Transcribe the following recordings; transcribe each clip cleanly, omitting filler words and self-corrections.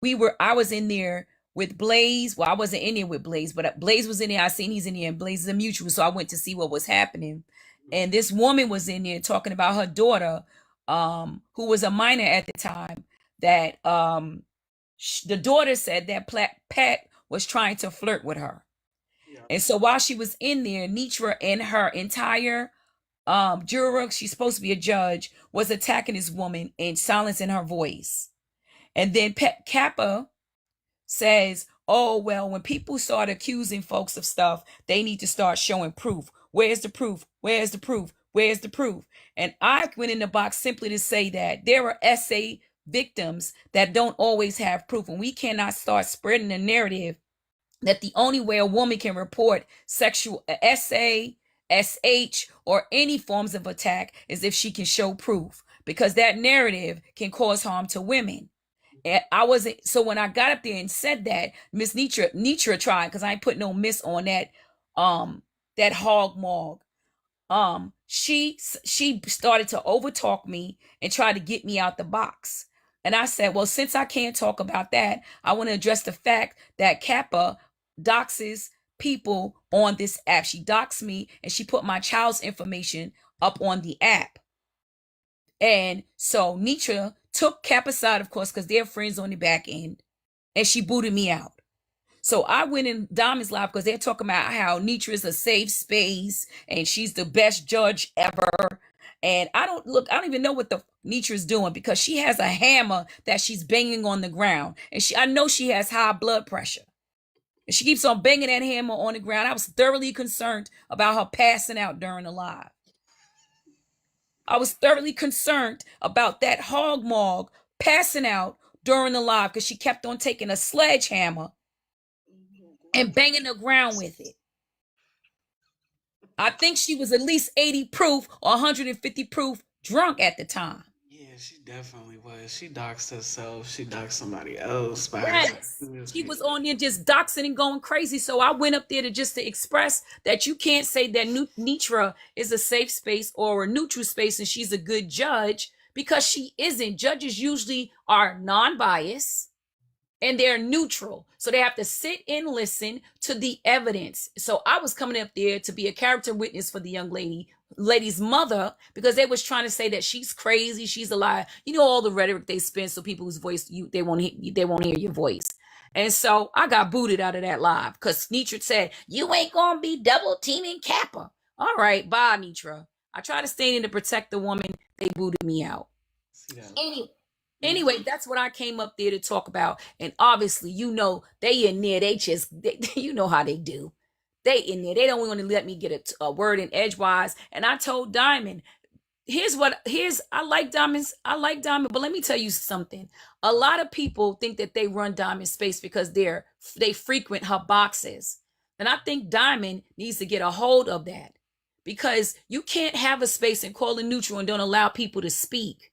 I was in there with Blaze. Well, I wasn't in there with Blaze, but Blaze was in there. I seen he's in there, and Blaze is a mutual. So I went to see what was happening. And this woman was in there talking about her daughter, who was a minor at the time, that the daughter said that Pat was trying to flirt with her. Yeah. And so while she was in there, Nitra and her entire juror, she's supposed to be a judge, was attacking this woman and silencing her voice. And then Kappa says, oh, well, when people start accusing folks of stuff, they need to start showing proof. Where's the proof? Where's the proof? Where's the proof? And I went in the box simply to say that there are essay victims that don't always have proof. And we cannot start spreading the narrative that the only way a woman can report sexual essay, SH, or any forms of attack is if she can show proof, because that narrative can cause harm to women. And I wasn't, so when I got up there and said that, Miss Nitra tried, because I ain't put no miss on that, that hog mog. She started to overtalk me and try to get me out the box. And I said, well, since I can't talk about that, I want to address the fact that Kappa doxes people on this app. She doxed me and she put my child's information up on the app. And so Nitra took Kappa aside, of course, because they're friends on the back end, and she booted me out. So I went in Diamond's live because they're talking about how Nitra is a safe space and she's the best judge ever. And I don't even know what the Nitra is doing, because she has a hammer that she's banging on the ground. And I know she has high blood pressure. And she keeps on banging that hammer on the ground. I was thoroughly concerned about her passing out during the live. I was thoroughly concerned about that hog mog passing out during the live, because she kept on taking a sledgehammer and banging the ground with it. I think she was at least 80 proof or 150 proof drunk at the time. Yeah, she definitely was. She doxed herself. She doxed somebody else. Yes. She was on there just doxing and going crazy. So I went up there to express that you can't say that Nitra is a safe space or a neutral space and she's a good judge, because she isn't. Judges usually are non-biased and they're neutral. So they have to sit and listen to the evidence. So I was coming up there to be a character witness for the young lady's mother, because they was trying to say that she's crazy, she's a liar. You know, all the rhetoric they spin so people whose voice they won't hear your voice. And so I got booted out of that live because Nitra said, you ain't gonna be double teaming Kappa. All right, bye, Nitra. I tried to stay in to protect the woman. They booted me out. Yeah. Anyway, that's what I came up there to talk about. And obviously, you know, they in there, you know how they do. They in there, they don't want to let me get a word in edgewise. And I told Diamond, I like Diamond, but let me tell you something. A lot of people think that they run Diamond space because they frequent her boxes. And I think Diamond needs to get a hold of that, because you can't have a space and call it neutral and don't allow people to speak.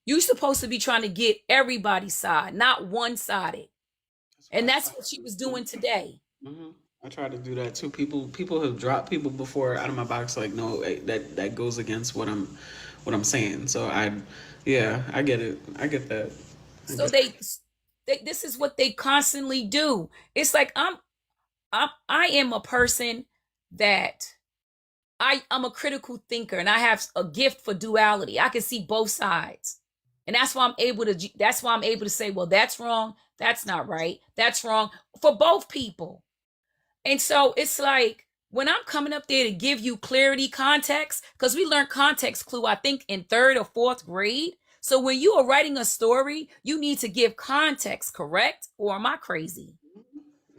You're supposed to be trying to get everybody's side, not one-sided. And that's what she was doing today. Mm-hmm. I try to do that too. People have dropped people before out of my box. Like, no, that goes against what I'm saying. So I get it. I get that. So this is what they constantly do. It's like I am a person that I'm a critical thinker, and I have a gift for duality. I can see both sides. And that's why I'm able to say, well, that's wrong. That's not right. That's wrong for both people. And so it's like, when I'm coming up there to give you clarity, context, because we learned context clue, I think, in 3rd or 4th grade. So when you are writing a story, you need to give context, correct? Or am I crazy?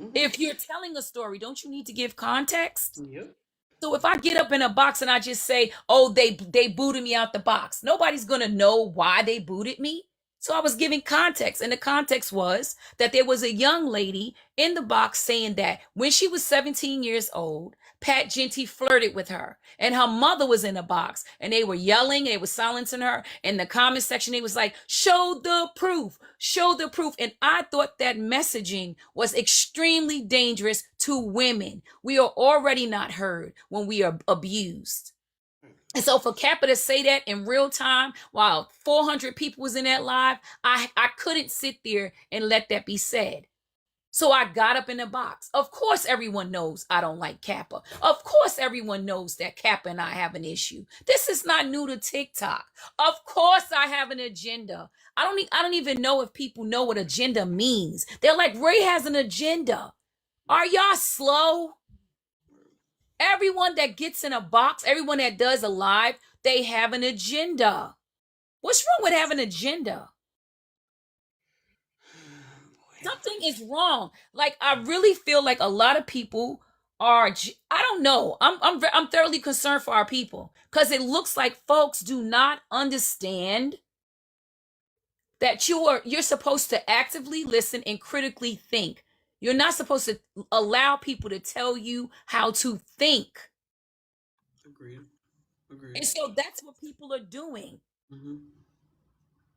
Mm-hmm. If you're telling a story, don't you need to give context? Yep. So if I get up in a box and I just say, oh, they booted me out the box, nobody's going to know why they booted me. So I was giving context, and the context was that there was a young lady in the box saying that when she was 17 years old, Pat Genty flirted with her, and her mother was in the box, and they were yelling, they were silencing her. In the comment section, they was like, show the proof, show the proof. And I thought that messaging was extremely dangerous to women. We are already not heard when we are abused. And so for Kappa to say that in real time while 400 people was in that live, I couldn't sit there and let that be said. So I got up in the box. Of course, everyone knows I don't like Kappa. Of course, everyone knows that Kappa and I have an issue. This is not new to TikTok. Of course, I have an agenda. I don't even know if people know what agenda means. They're like, Ray has an agenda. Are y'all slow? Everyone that gets in a box, everyone that does a live, they have an agenda. What's wrong with having an agenda? Something is wrong. Like, I really feel like a lot of people are, I don't know. I'm thoroughly concerned for our people because it looks like folks do not understand that you're supposed to actively listen and critically think. You're not supposed to allow people to tell you how to think. Agreed. And so that's what people are doing. Mm-hmm.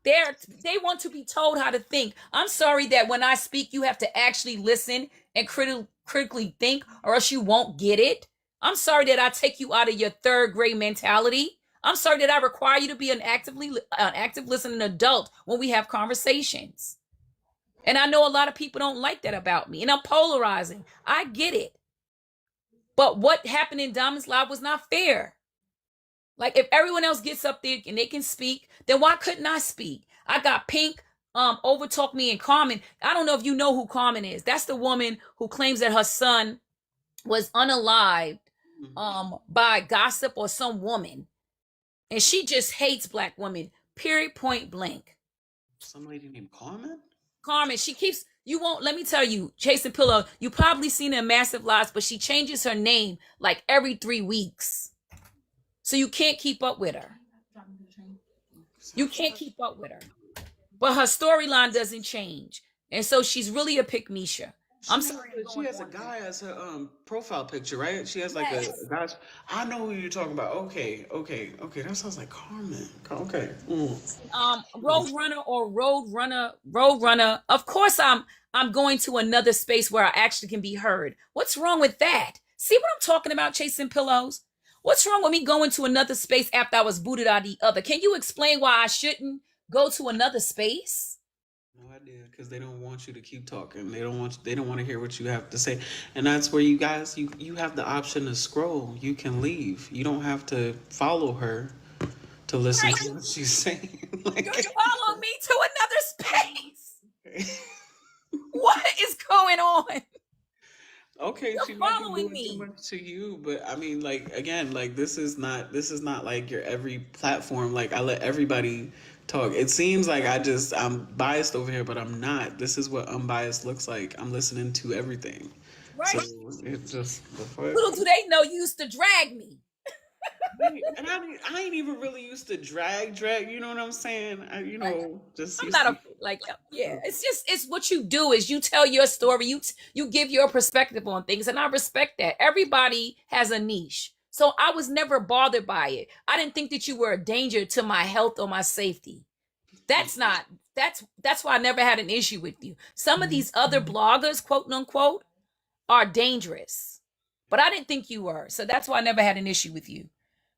They want to be told how to think. I'm sorry that when I speak, you have to actually listen and critically think, or else you won't get it. I'm sorry that I take you out of your third grade mentality. I'm sorry that I require you to be an active listening adult when we have conversations. And I know a lot of people don't like that about me, and I'm polarizing. I get it. But what happened in Diamond's Live was not fair. Like, if everyone else gets up there and they can speak, then why couldn't I speak? I got Pink overtalk me and Carmen. I don't know if you know who Carmen is. That's the woman who claims that her son was unalived by gossip or some woman. And she just hates black women, period, point blank. Some lady named Carmen? Carmen, she keeps, you won't, let me tell you, Chasingpillows, you probably seen her in Massive Lives, but she changes her name like every 3 weeks. So you can't keep up with her. You can't keep up with her. But her storyline doesn't change. And so she's really a pick-Misha. I'm sorry. She has a guy as her profile picture, right? She has like a guy. I know who you're talking about. Okay. That sounds like Carmen. Okay. Roadrunner. Of course, I'm going to another space where I actually can be heard. What's wrong with that? See what I'm talking about, Chasingpillows? What's wrong with me going to another space after I was booted out of the other? Can you explain why I shouldn't go to another space? No idea, because they don't want you to keep talking. They don't want to hear what you have to say. And that's where you guys you have the option to scroll. You can leave. You don't have to follow her to listen to what she's saying. Like, you're following me to another space. What is going on? Okay, you're she might be following doing me. too much to you, but I mean, like, again, like, this is not like your every platform. Like, I let everybody talk. It seems like I'm biased over here, but I'm not. This is what unbiased looks like. I'm listening to everything. Right. So it's just the fuck. Little do they know you used to drag me. And I ain't even really used to drag. You know what I'm saying? Just. I'm not it's what you do is you tell your story. You give your perspective on things, and I respect that. Everybody has a niche. So I was never bothered by it. I didn't think that you were a danger to my health or my safety. That's why I never had an issue with you. Some of these other bloggers, quote unquote, are dangerous. But I didn't think you were. So that's why I never had an issue with you.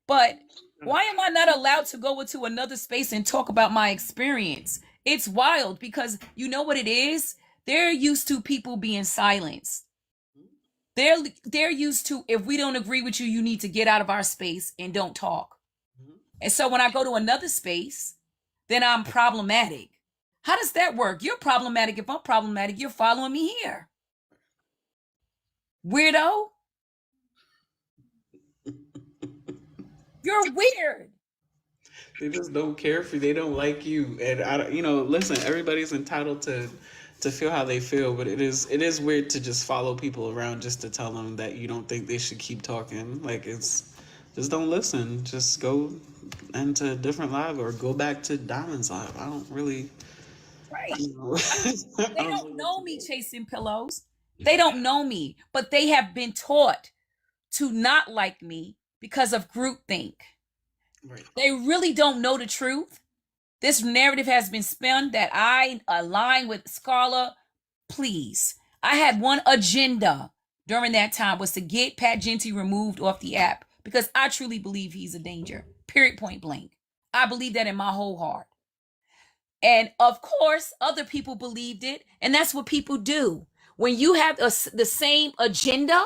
But why am I not allowed to go into another space and talk about my experience? It's wild because you know what it is? They're used to people being silenced. They're used to, if we don't agree with you, you need to get out of our space and don't talk. And so when I go to another space, then I'm problematic. How does that work? You're problematic. If I'm problematic, you're following me here. Weirdo. You're weird. They just don't care for you. They don't like you. And listen, everybody's entitled to feel how they feel, but it is weird to just follow people around just to tell them that you don't think they should keep talking. Like, it's just don't listen. Just go into a different live or go back to Diamond's live. I don't really. Right. They don't know me, Chasingpillows. They don't know me, but they have been taught to not like me because of groupthink. Right. They really don't know the truth. This narrative has been spun that I align with Scarla. Please. I had one agenda during that time was to get Pat Genty removed off the app because I truly believe he's a danger. Period, point blank. I believe that in my whole heart. And of course, other people believed it. And that's what people do. When you have the same agenda,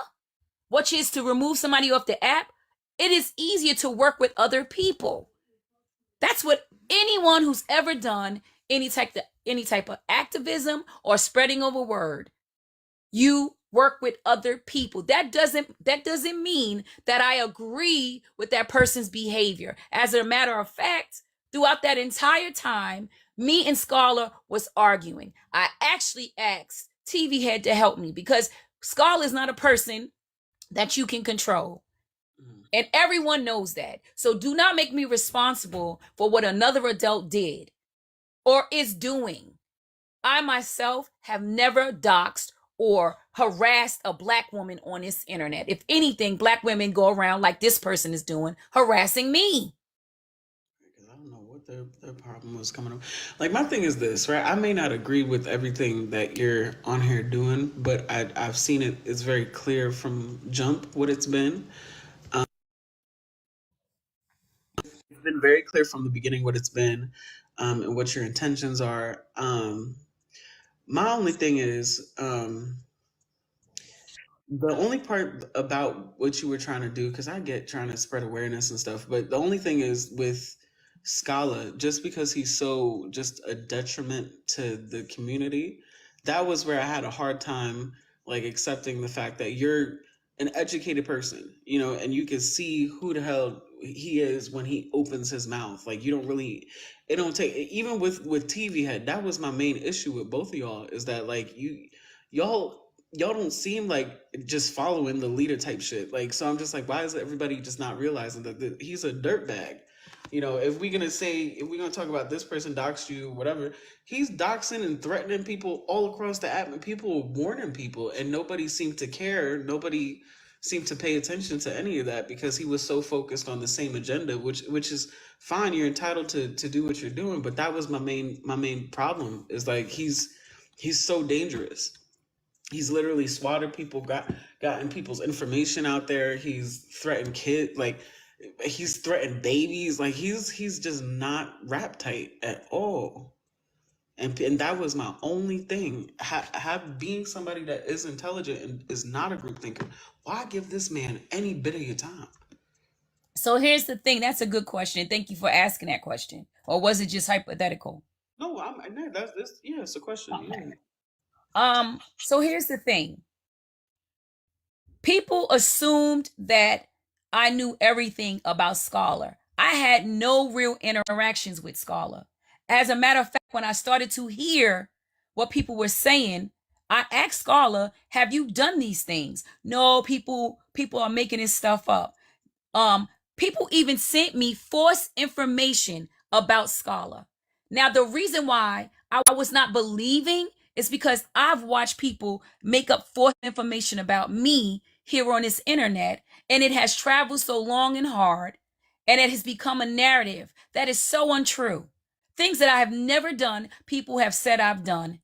which is to remove somebody off the app, it is easier to work with other people. That's what anyone who's ever done any type of activism or spreading of a word, you work with other people. That doesn't mean that I agree with that person's behavior. As a matter of fact, throughout that entire time, me and Scarla was arguing. I actually asked TV Head to help me because Scarla is not a person that you can control. And everyone knows that. So do not make me responsible for what another adult did or is doing. I myself have never doxed or harassed a Black woman on this internet. If anything, Black women go around like this person is doing, harassing me. I don't know what their problem was coming up. Like, my thing is this, right? I may not agree with everything that you're on here doing, but I've seen it. It's very clear from jump what it's been. It's been very clear from the beginning what it's been, and what your intentions are. My only thing is, the only part about what you were trying to do, because I get trying to spread awareness and stuff, but the only thing is with Scala, just because he's so just a detriment to the community, that was where I had a hard time like accepting the fact that you're an educated person, and you can see who the hell he is when he opens his mouth. Like, you don't really, it don't take, even with TV Head, that was my main issue with both of y'all, is that like y'all don't seem like just following the leader type shit. Like, so I'm just like, why is everybody just not realizing that he's a dirtbag? If we're gonna talk about this person doxed you, whatever, he's doxing and threatening people all across the app, and people warning people, and nobody seemed to care. Nobody seemed to pay attention to any of that because he was so focused on the same agenda, which is fine. You're entitled to do what you're doing, but that was my main problem. Is like he's so dangerous. He's literally swatted people, gotten people's information out there. He's threatened kids, like he's threatened babies. Like he's just not rap tight at all. And that was my only thing. Have being somebody that is intelligent and is not a group thinker. Why give this man any bit of your time? So here's the thing. That's a good question. Thank you for asking that question. Or was it just hypothetical? No, that's this. Yeah, it's a question. Okay. Yeah. So here's the thing. People assumed that I knew everything about Scholar. I had no real interactions with Scholar. As a matter of fact, when I started to hear what people were saying, I asked Scholar, have you done these things? No, people are making this stuff up. People even sent me false information about Scholar. Now, the reason why I was not believing is because I've watched people make up false information about me here on this internet, and it has traveled so long and hard, and it has become a narrative that is so untrue. Things that I have never done, people have said I've done.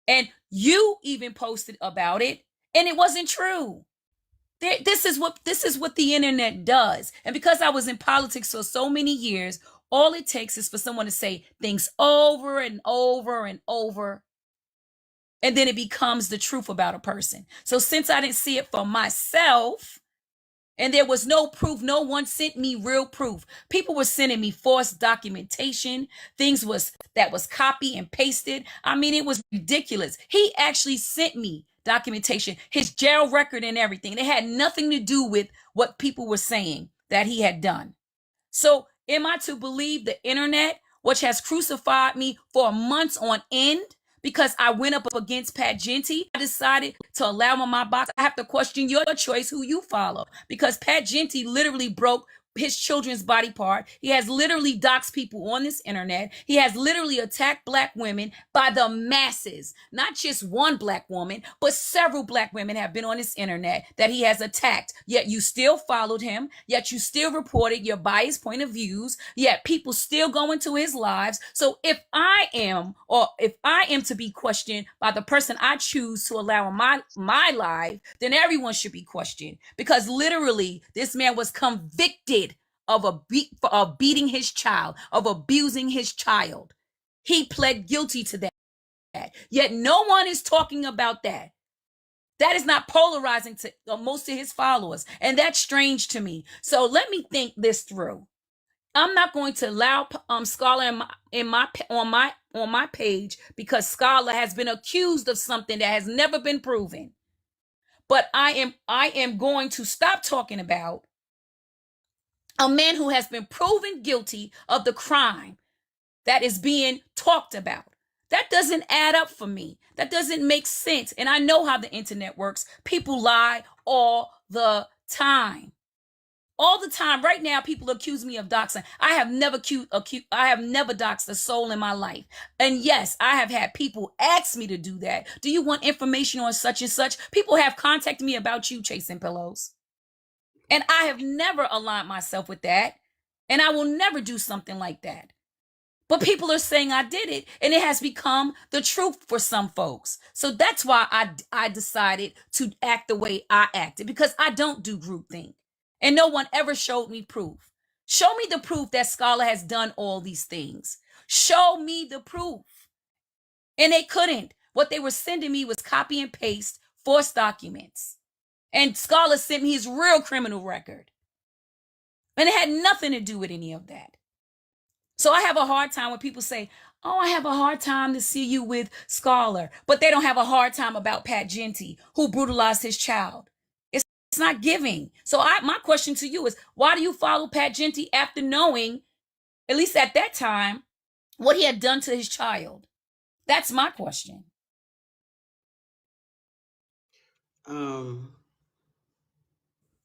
And you even posted about it, and it wasn't true. This is what the internet does. And because I was in politics for so many years, all it takes is for someone to say things over and over and over, and then it becomes the truth about a person. So since I didn't see it for myself, and there was no proof, no one sent me real proof. People were sending me false documentation, things that was copy and pasted. I mean, it was ridiculous. He actually sent me documentation, his jail record and everything. It had nothing to do with what people were saying that he had done. So am I to believe the internet, which has crucified me for months on end because I went up against Pat Genty? I decided to allow him on my box. I have to question your choice, who you follow, because Pat Genty literally broke his children's body part. He has literally doxed people on this internet. He has literally attacked Black women by the masses. Not just one Black woman, but several Black women have been on this internet that he has attacked. Yet you still followed him. Yet you still reported your biased point of views. Yet people still go into his lives. So if I am to be questioned by the person I choose to allow in my life, then everyone should be questioned, because literally this man was convicted of beating his child, of abusing his child. He pled guilty to that. Yet no one is talking about that. That is not polarizing to most of his followers, and that's strange to me. So let me think this through. I'm not going to allow Scholar on my page because Scholar has been accused of something that has never been proven. But I am going to stop talking about a man who has been proven guilty of the crime that is being talked about. That doesn't add up for me. That doesn't make sense. And I know how the internet works. People lie all the time. All the time. Right now, people accuse me of doxing. I have never doxed a soul in my life. And yes, I have had people ask me to do that. Do you want information on such and such? People have contacted me about you, Chasingpillows. And I have never aligned myself with that. And I will never do something like that. But people are saying I did it, and it has become the truth for some folks. So that's why I decided to act the way I acted, because I don't do groupthink. And no one ever showed me proof. Show me the proof that Scholar has done all these things. Show me the proof. And they couldn't. What they were sending me was copy and paste forced documents. And Scholar sent me his real criminal record. And it had nothing to do with any of that. So I have a hard time when people say, oh, I have a hard time to see you with Scholar, but they don't have a hard time about Pat Genty, who brutalized his child. It's not giving. So my question to you is, why do you follow Pat Genty after knowing, at least at that time, what he had done to his child? That's my question.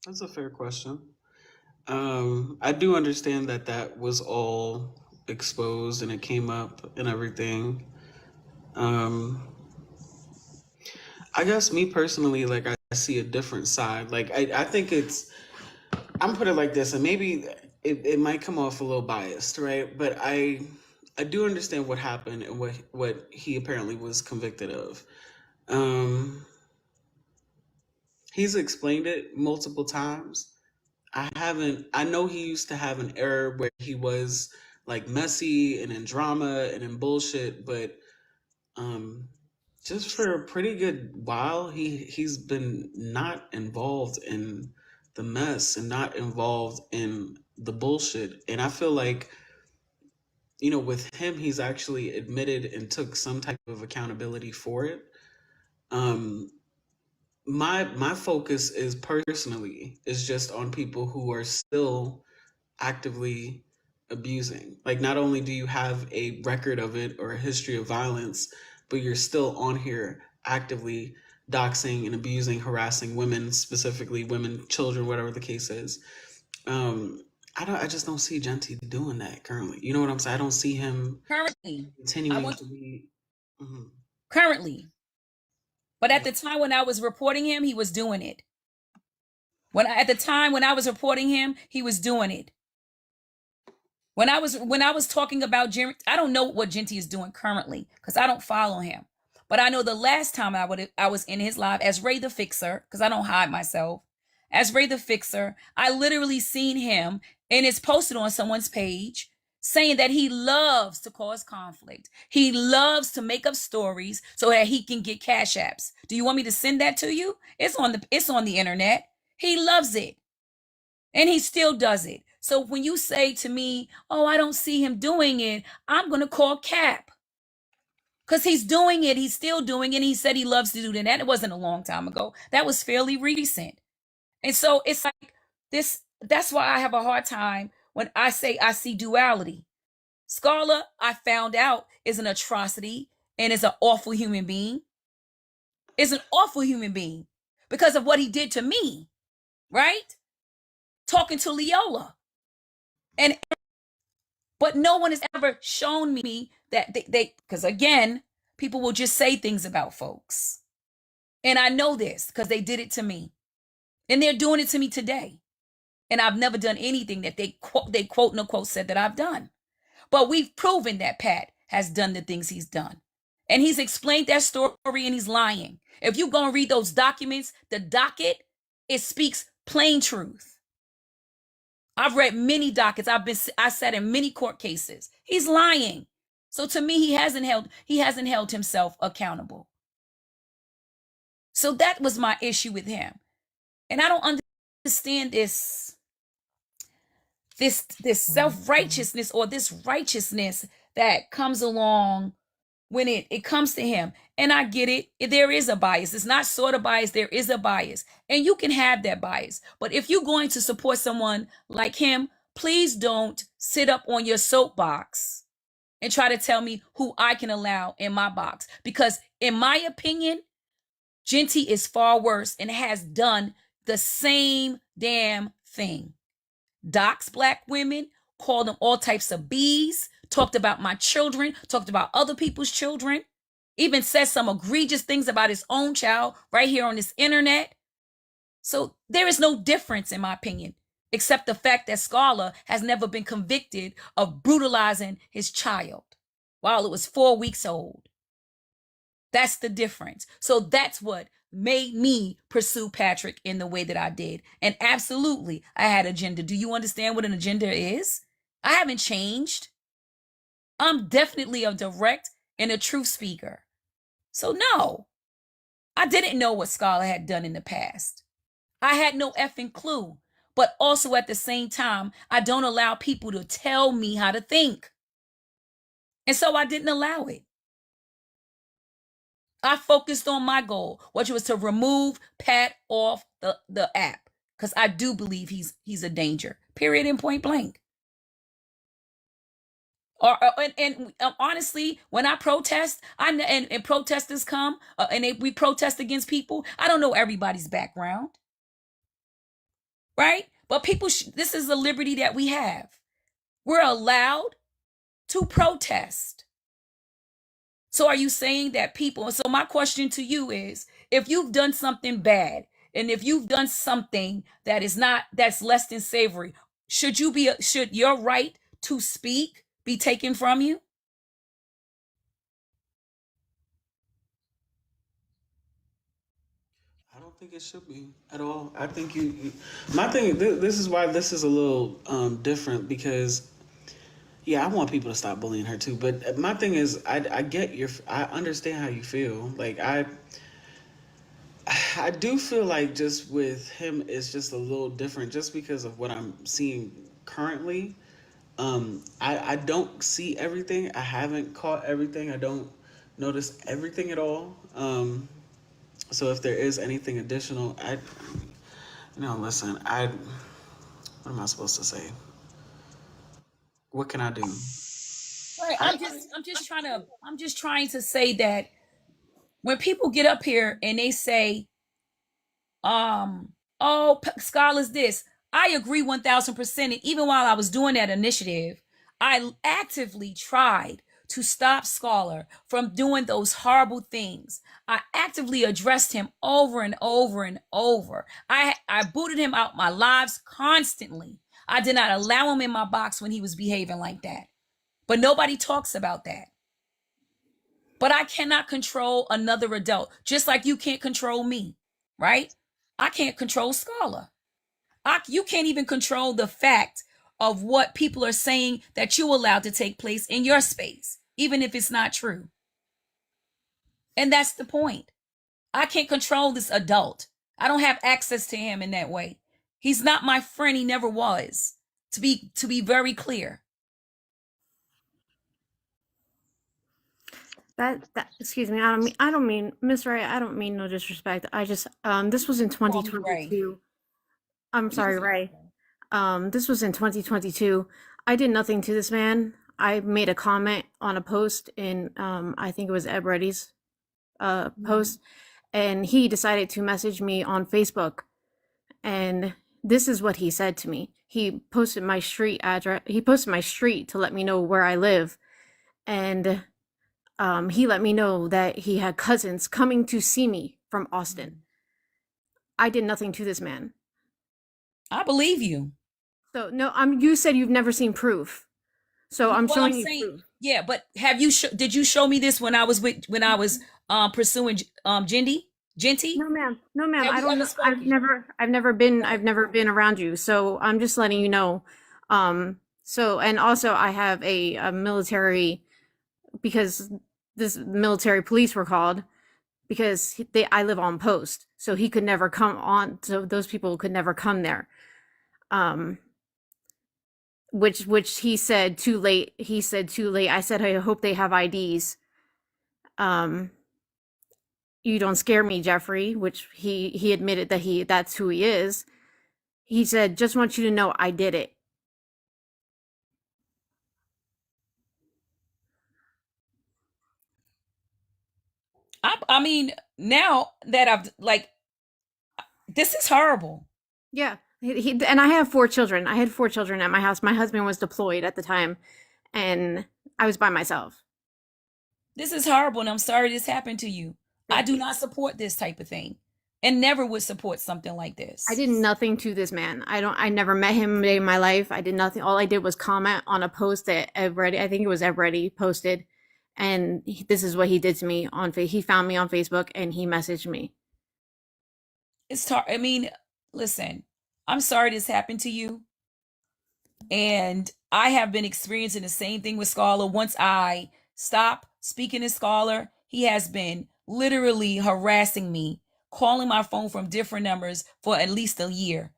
That's a fair question. I do understand that was all exposed and it came up and everything. I guess me personally, like I see a different side. Like I think I'm put it like this, and maybe it might come off a little biased, right? But I do understand what happened and what he apparently was convicted of. He's explained it multiple times. I know he used to have an era where he was like messy and in drama and in bullshit, but just for a pretty good while, he's been not involved in the mess and not involved in the bullshit. And I feel like, with him, he's actually admitted and took some type of accountability for it. My focus is personally is just on people who are still actively abusing. Like, not only do you have a record of it or a history of violence, but you're still on here actively doxing and abusing, harassing women, specifically women, children, whatever the case is. I just don't see Genty doing that currently. You know what I'm saying? I don't see him Currently. continuing to be. Currently. But at the time when I was reporting him, he was doing it. At the time when I was reporting him, he was doing it. When I was talking about Genty, I don't know what Genty is doing currently because I don't follow him. But I know the last time I was in his live as Raethefixer, because I don't hide myself, as Raethefixer, I literally seen him, and it's posted on someone's page, saying that he loves to cause conflict. He loves to make up stories so that he can get cash apps. Do you want me to send that to you? It's on the internet. He loves it. And he still does it. So when you say to me, oh, I don't see him doing it, I'm going to call Cap. Because he's doing it. He's still doing it. He said he loves to do that. And it wasn't a long time ago. That was fairly recent. And so it's like this. That's why I have a hard time when I say I see duality. Scholar, I found out, is an atrocity and is an awful human being. Is an awful human being because of what he did to me, right? Talking to Leola. But no one has ever shown me that they because again, people will just say things about folks. And I know this because they did it to me. And they're doing it to me today. And I've never done anything that they quote unquote said that I've done. But we've proven that Pat has done the things he's done. And he's explained that story and he's lying. If you go and read those documents, the docket, it speaks plain truth. I've read many dockets. I sat in many court cases. He's lying. So to me, he hasn't held himself accountable. So that was my issue with him. And I don't understand this self-righteousness or this righteousness that comes along when it comes to him. And I get it. There is a bias. It's not sort of bias. There is a bias. And you can have that bias. But if you're going to support someone like him, please don't sit up on your soapbox and try to tell me who I can allow in my box. Because in my opinion, Genty is far worse and has done the same damn thing. Docks black women, called them all types of B's, talked about my children, talked about other people's children, even said some egregious things about his own child right here on this internet. So there is no difference, in my opinion, except the fact that Scarla has never been convicted of brutalizing his child while it was 4 weeks old. That's the difference. So that's what made me pursue Patrick in the way that I did. And absolutely, I had an agenda. Do you understand what an agenda is? I haven't changed. I'm definitely a direct and a truth speaker. So no, I didn't know what Scarla had done in the past. I had no effing clue. But also at the same time, I don't allow people to tell me how to think. And so I didn't allow it. I focused on my goal, which was to remove Pat off the app, because I do believe he's a danger. Period and point blank. And honestly, when I protest, and protesters come we protest against people, I don't know everybody's background, right? But this is a liberty that we have. We're allowed to protest. So are you saying that people, so my question to you is, if you've done something bad, and if you've done something that's less than savory, should your right to speak be taken from you? I don't think it should be at all. I think my thing, this is why this is a little different, because yeah, I want people to stop bullying her too. But my thing is, I understand how you feel. Like I do feel like just with him, it's just a little different, just because of what I'm seeing currently. I don't see everything. I haven't caught everything. I don't notice everything at all. So if there is anything additional, listen, what am I supposed to say? What can I do? Right. I'm just trying to say that when people get up here and they say, oh, Scholars this, I agree 1000%. And even while I was doing that initiative, I actively tried to stop Scholar from doing those horrible things. I actively addressed him over and over and over. I booted him out my lives constantly. I did not allow him in my box when he was behaving like that. But nobody talks about that. But I cannot control another adult, just like you can't control me, right? I can't control Scholar. You can't even control the fact of what people are saying that you allowed to take place in your space, even if it's not true. And that's the point. I can't control this adult. I don't have access to him in that way. He's not my friend. He never was. To be very clear. That excuse me, I don't mean Miss Ray, I don't mean no disrespect. I just this was in Call me Ray. 2022. I'm sorry, Ray. This was in 2022. I did nothing to this man. I made a comment on a post in I think it was Ed Reddy's post, and he decided to message me on Facebook, and this is what he said to me. He posted my street address. He posted my street to let me know where I live, and he let me know that he had cousins coming to see me from Austin. I did nothing to this man. I believe you. So no, you said you've never seen proof. So I'm showing you proof. Yeah, but did you show me this when I was pursuing Jindy? Genty? No, ma'am. No, ma'am. Have I we don't ever know. spoken? I've never been around you. So I'm just letting you know. And also I have a military, because this military police were called because I live on post. So he could never come on. So those people could never come there. Um, which he said too late. He said too late. I said, I hope they have IDs. Um, you don't scare me, Jeffrey, which he admitted that that's who he is. He said, just want you to know I did it. I mean, now that I've like, this is horrible. Yeah. And I have 4 children. I had 4 children at my house. My husband was deployed at the time, and I was by myself. This is horrible, and I'm sorry this happened to you. I Thank do you. not support this type of thing, and never would support something like I this. did nothing to this man. I never met him a day in my life. I did nothing. All I did was comment on a post that I think it was Eveready posted, and this is what he did to me on he found me on Facebook and he messaged me. It's hard. I mean, listen, I'm sorry this happened to you. And I have been experiencing the same thing with Scholar. Once I stop speaking to Scholar, he has been literally harassing me, calling my phone from different numbers for at least a year.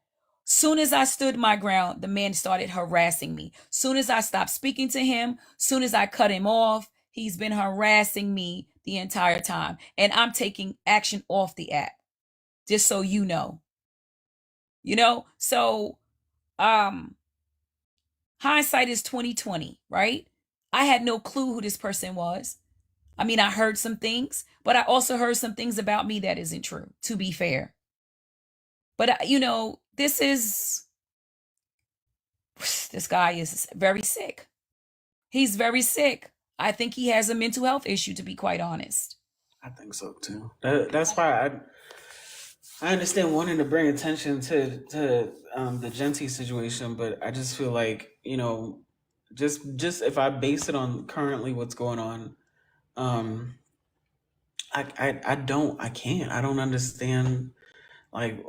Soon as I stood my ground, the man started harassing me. Soon as I stopped speaking to him, soon as I cut him off, he's been harassing me the entire time. And I'm taking action off the app, just so you know. So um hindsight is 2020, right? I had no clue who this person was. I mean, I heard some things, but I also heard some things about me that isn't true, to be fair. But this guy is very sick. He's very sick. I think he has a mental health issue, to be quite honest. I think so too. That's why I understand wanting to bring attention to the Genty situation, but I just feel like just if I base it on currently what's going on, um, I can't. I don't understand. Like,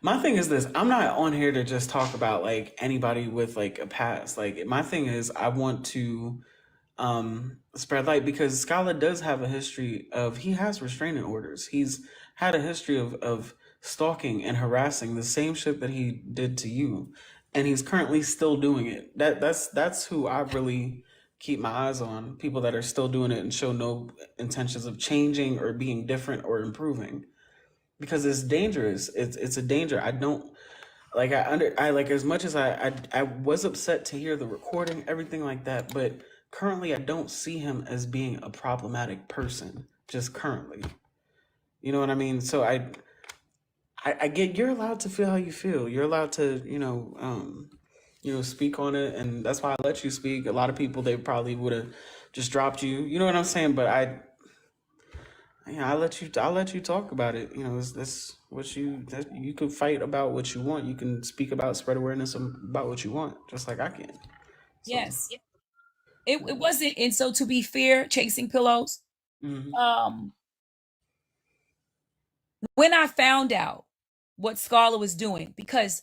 my thing is this: I'm not on here to just talk about like anybody with like a past. Like, my thing is I want to spread light because Scala does have a history of he has restraining orders. He's had a history of stalking and harassing the same shit that he did to you, and he's currently still doing it. That's who I really keep my eyes on. People that are still doing it and show no intentions of changing or being different or improving because it's dangerous. It's a danger. I don't like I like as much as I was upset to hear the recording, everything like that, but currently I don't see him as being a problematic person, just currently. You know what I mean? So I get you're allowed to feel how you feel. You're allowed to, speak on it, and that's why I let you speak. A lot of people they probably would have just dropped you. You know what I'm saying? But I'll let you talk about it. That's what you can fight about what you want. You can speak about spread awareness about what you want, just like I can. So, Yes. It wasn't, and so to be fair, chasing pillows. mhm. Um, when I found out what Scarlett was doing, because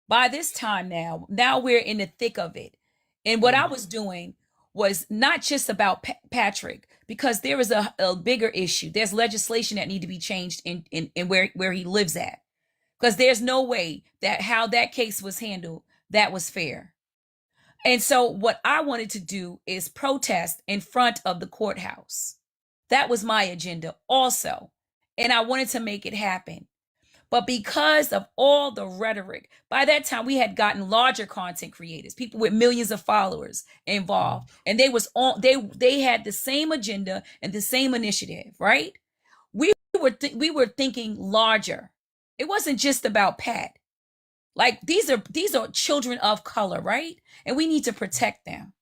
by this time now we're in the thick of it. And what I was doing was not just about Patrick, because there is a bigger issue. There's legislation that need to be changed in where he lives at. Because there's no way that how that case was handled, that was fair. And so what I wanted to do is protest in front of the courthouse. That was my agenda also. And I wanted to make it happen. But because of all the rhetoric, by that time we had gotten larger content creators, people with millions of followers involved, and they had the same agenda and the same initiative, right? We were thinking larger. It wasn't just about Pat. Like these are children of color, right? And we need to protect them.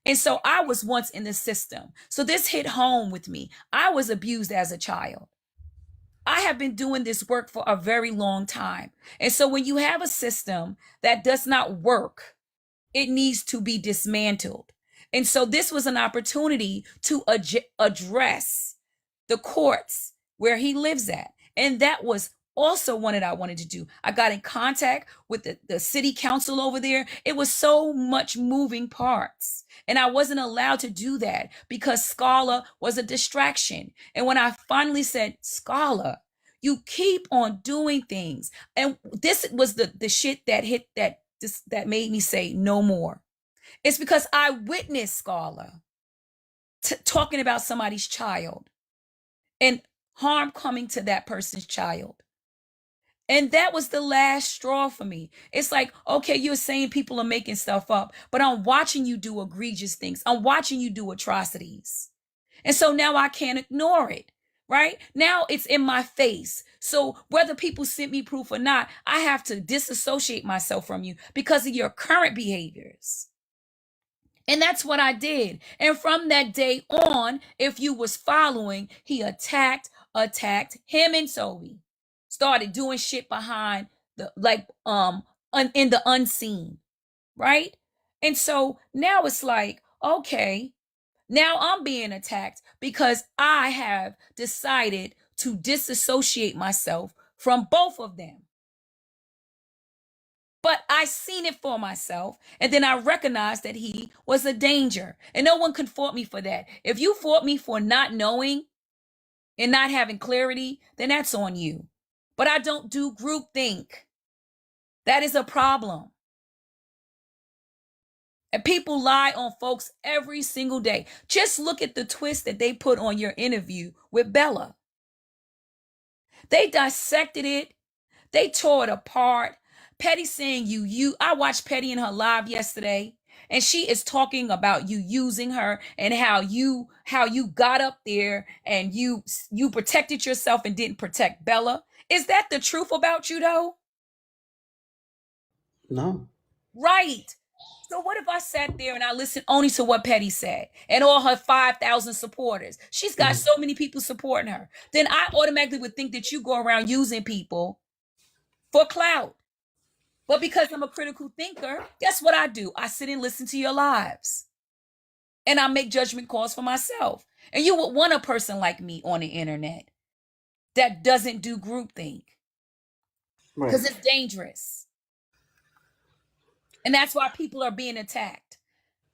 And so I was once in the system. So this hit home with me. I was abused as a child. I have been doing this work for a very long time. And so when you have a system that does not work, it needs to be dismantled. And so this was an opportunity to address the courts where he lives at. And that was also one that I wanted to do. I got in contact with the city council over there. It was so much moving parts. And I wasn't allowed to do that because Scala was a distraction. And when I finally said, Scala, you keep on doing things. And this was the shit that hit that made me say no more. It's because I witnessed Scala talking about somebody's child and harm coming to that person's child. And that was the last straw for me. It's like, okay, you're saying people are making stuff up, but I'm watching you do egregious things. I'm watching you do atrocities. And so now I can't ignore it, right? Now it's in my face. So whether people send me proof or not, I have to disassociate myself from you because of your current behaviors. And that's what I did. And from that day on, if you was following, he attacked him and Toby. Started doing shit behind the in the unseen, right? And so now it's like, okay, now I'm being attacked because I have decided to disassociate myself from both of them. But I seen it for myself, and then I recognized that he was a danger, and no one could fault me for that. If you fault me for not knowing and not having clarity, then that's on you. But I don't do groupthink. That is a problem. And people lie on folks every single day. Just look at the twist that they put on your interview with Bella. They dissected it. They tore it apart. Petty saying I watched Petty in her live yesterday, and she is talking about you using her and how you got up there and you protected yourself and didn't protect Bella. Is that the truth about you, though? No. Right. So what if I sat there and I listened only to what Petty said and all her 5,000 supporters? She's got so many people supporting her. Then I automatically would think that you go around using people for clout. But because I'm a critical thinker, guess what I do? I sit and listen to your lives. And I make judgment calls for myself. And you would want a person like me on the internet that doesn't do groupthink. Because it's dangerous. And that's why people are being attacked.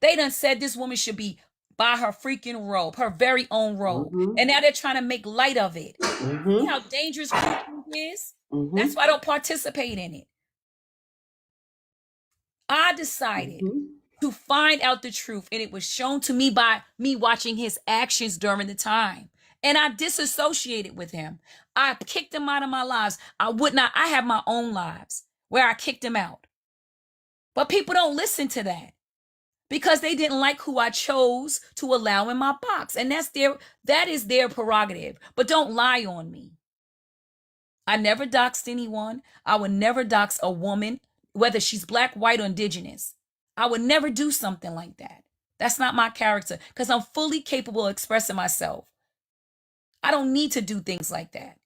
They done said this woman should be by her freaking robe, her very own robe. And now they're trying to make light of it. See how dangerous groupthink is? That's why I don't participate in it. I decided to find out the truth, and it was shown to me by me watching his actions during the time. And I disassociated with him. I kicked him out of my lives. I have my own lives where I kicked him out. But people don't listen to that because they didn't like who I chose to allow in my box. And that is their prerogative. But don't lie on me. I never doxed anyone. I would never dox a woman, whether she's black, white, or indigenous. I would never do something like that. That's not my character because I'm fully capable of expressing myself. I don't need to do things like that.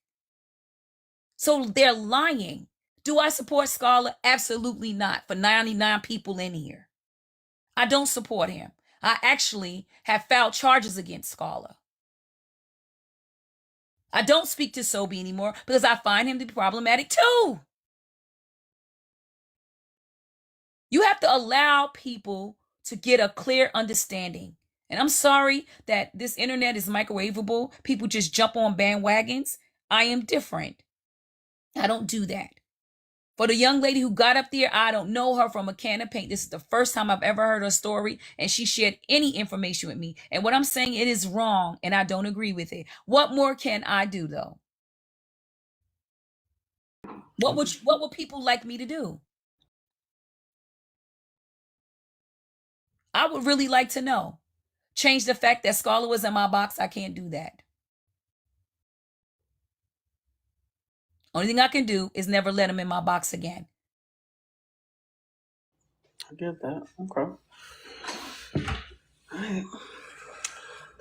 So they're lying. Do I support Scala? Absolutely not. For 99 people in here, I don't support him. I actually have filed charges against Scala. I don't speak to Sobe anymore because I find him to be problematic too. You have to allow people to get a clear understanding. And I'm sorry that this internet is microwavable. People just jump on bandwagons. I am different. I don't do that. For the young lady who got up there, I don't know her from a can of paint. This is the first time I've ever heard her story, and she shared any information with me. And what I'm saying, it is wrong, and I don't agree with it. What more can I do, though? What would people like me to do? I would really like to know. Change the fact that Scala was in my box. I can't do that. Only thing I can do is never let him in my box again. I get that. Okay. All right.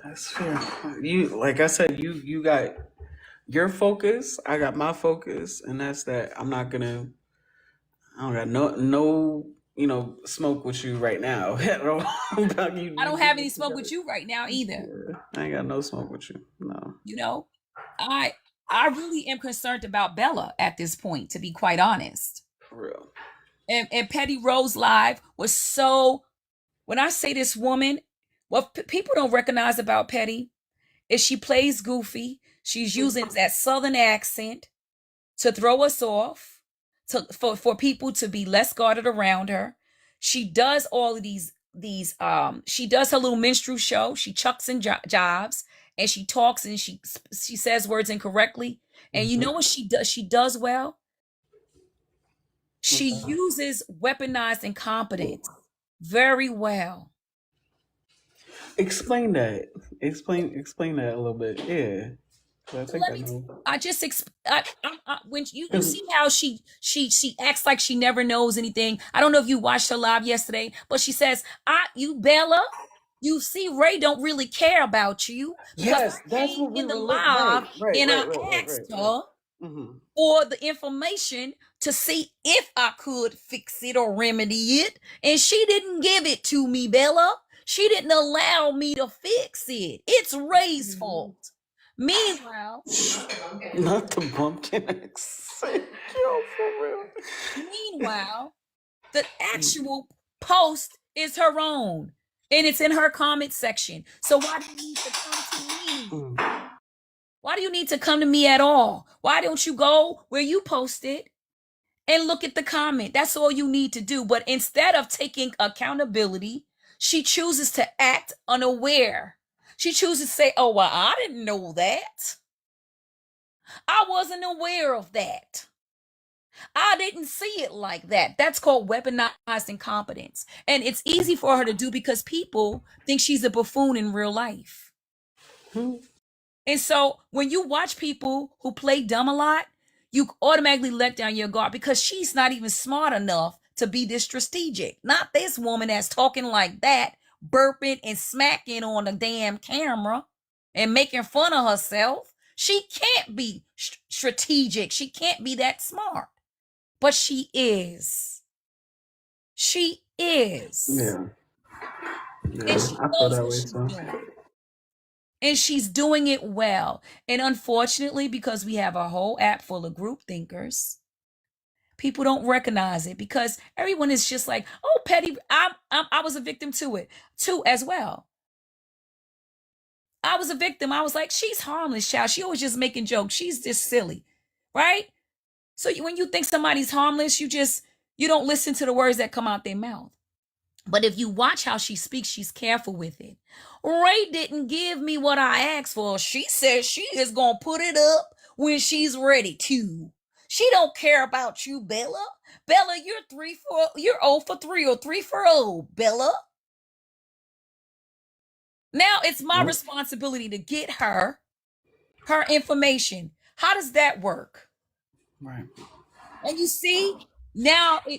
That's fair. You, like I said, you got your focus. I got my focus, and that's that. I don't got no smoke with you right now. I don't have any smoke with you right now either. I ain't got no smoke with you. No. I really am concerned about Bella at this point, to be quite honest. For real. And Petty Rose Live was so, when I say this woman, what people don't recognize about Petty is she plays goofy. She's using that Southern accent to throw us off, for people to be less guarded around her. She does all of these she does her little minstrel show. She chucks in jobs, and she talks, and she says words incorrectly. And you know what she does? She does well. She uses weaponized incompetence very well. Explain that. Explain that a little bit. Yeah. I think I know. I just when you see how she acts like she never knows anything. I don't know if you watched her live yesterday, but she says, "You Bella, you see Ray don't really care about you." Yes, that's what we in the were live, right, and I asked her for the information to see if I could fix it or remedy it, and she didn't give it to me, Bella. She didn't allow me to fix it. It's Ray's fault. Meanwhile, not the bumpkin accent. Yo, for real. Meanwhile, the actual post is her own, and it's in her comment section. So why do you need to come to me? Why do you need to come to me at all? Why don't you go where you posted and look at the comment? That's all you need to do. But instead of taking accountability, she chooses to act unaware. She chooses to say, "Oh, well, I didn't know that. I wasn't aware of that. I didn't see it like that." That's called weaponized incompetence. And it's easy for her to do because people think she's a buffoon in real life. And so when you watch people who play dumb a lot, you automatically let down your guard because she's not even smart enough to be this strategic. Not this woman that's talking like that, burping and smacking on the damn camera and making fun of herself. She can't be strategic. She can't be that smart. But she is. She is. Yeah. And she I feel that way too. And she's doing it well. And unfortunately, because we have a whole app full of group thinkers, people don't recognize it because everyone is just like, "Oh, Petty, I was a victim to it too as well." I was a victim. I was like, "She's harmless, child. She was just making jokes. She's just silly," right? So when you think somebody's harmless, you don't listen to the words that come out their mouth. But if you watch how she speaks, she's careful with it. "Ray didn't give me what I asked for. She says she is going to put it up when she's ready to. She don't care about you, Bella. Bella, you're 0 for 3 or 3 for 0, Bella. Now it's my responsibility to get her information." How does that work? Right. And you see,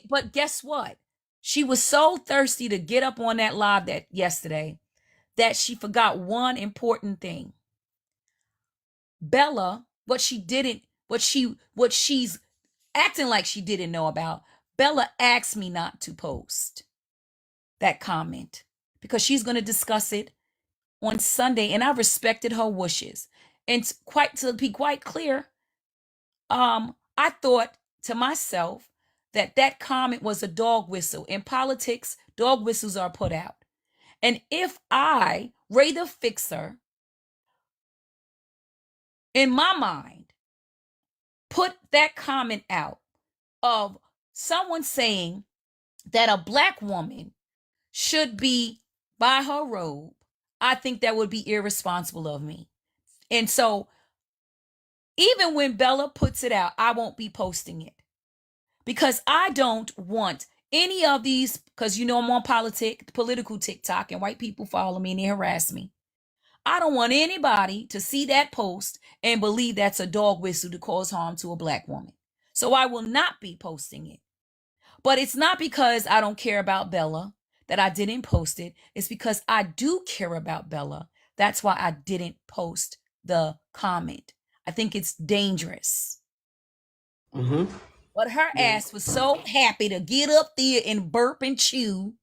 but guess what? She was so thirsty to get up on that live yesterday that she forgot one important thing. Bella, what she's acting like she didn't know about, Bella asked me not to post that comment because she's going to discuss it on Sunday, and I respected her wishes. And to be quite clear, I thought to myself that comment was a dog whistle. In politics, dog whistles are put out. And if I, Raethefixer, in my mind, put that comment out of someone saying that a Black woman should be by her robe, I think that would be irresponsible of me. And so even when Bella puts it out, I won't be posting it because I don't want any of these, because I'm on political TikTok, and white people follow me and they harass me. I don't want anybody to see that post and believe that's a dog whistle to cause harm to a Black woman. So I will not be posting it. But it's not because I don't care about Bella that I didn't post it. It's because I do care about Bella. That's why I didn't post the comment. I think it's dangerous. But her ass was so happy to get up there and burp and chew.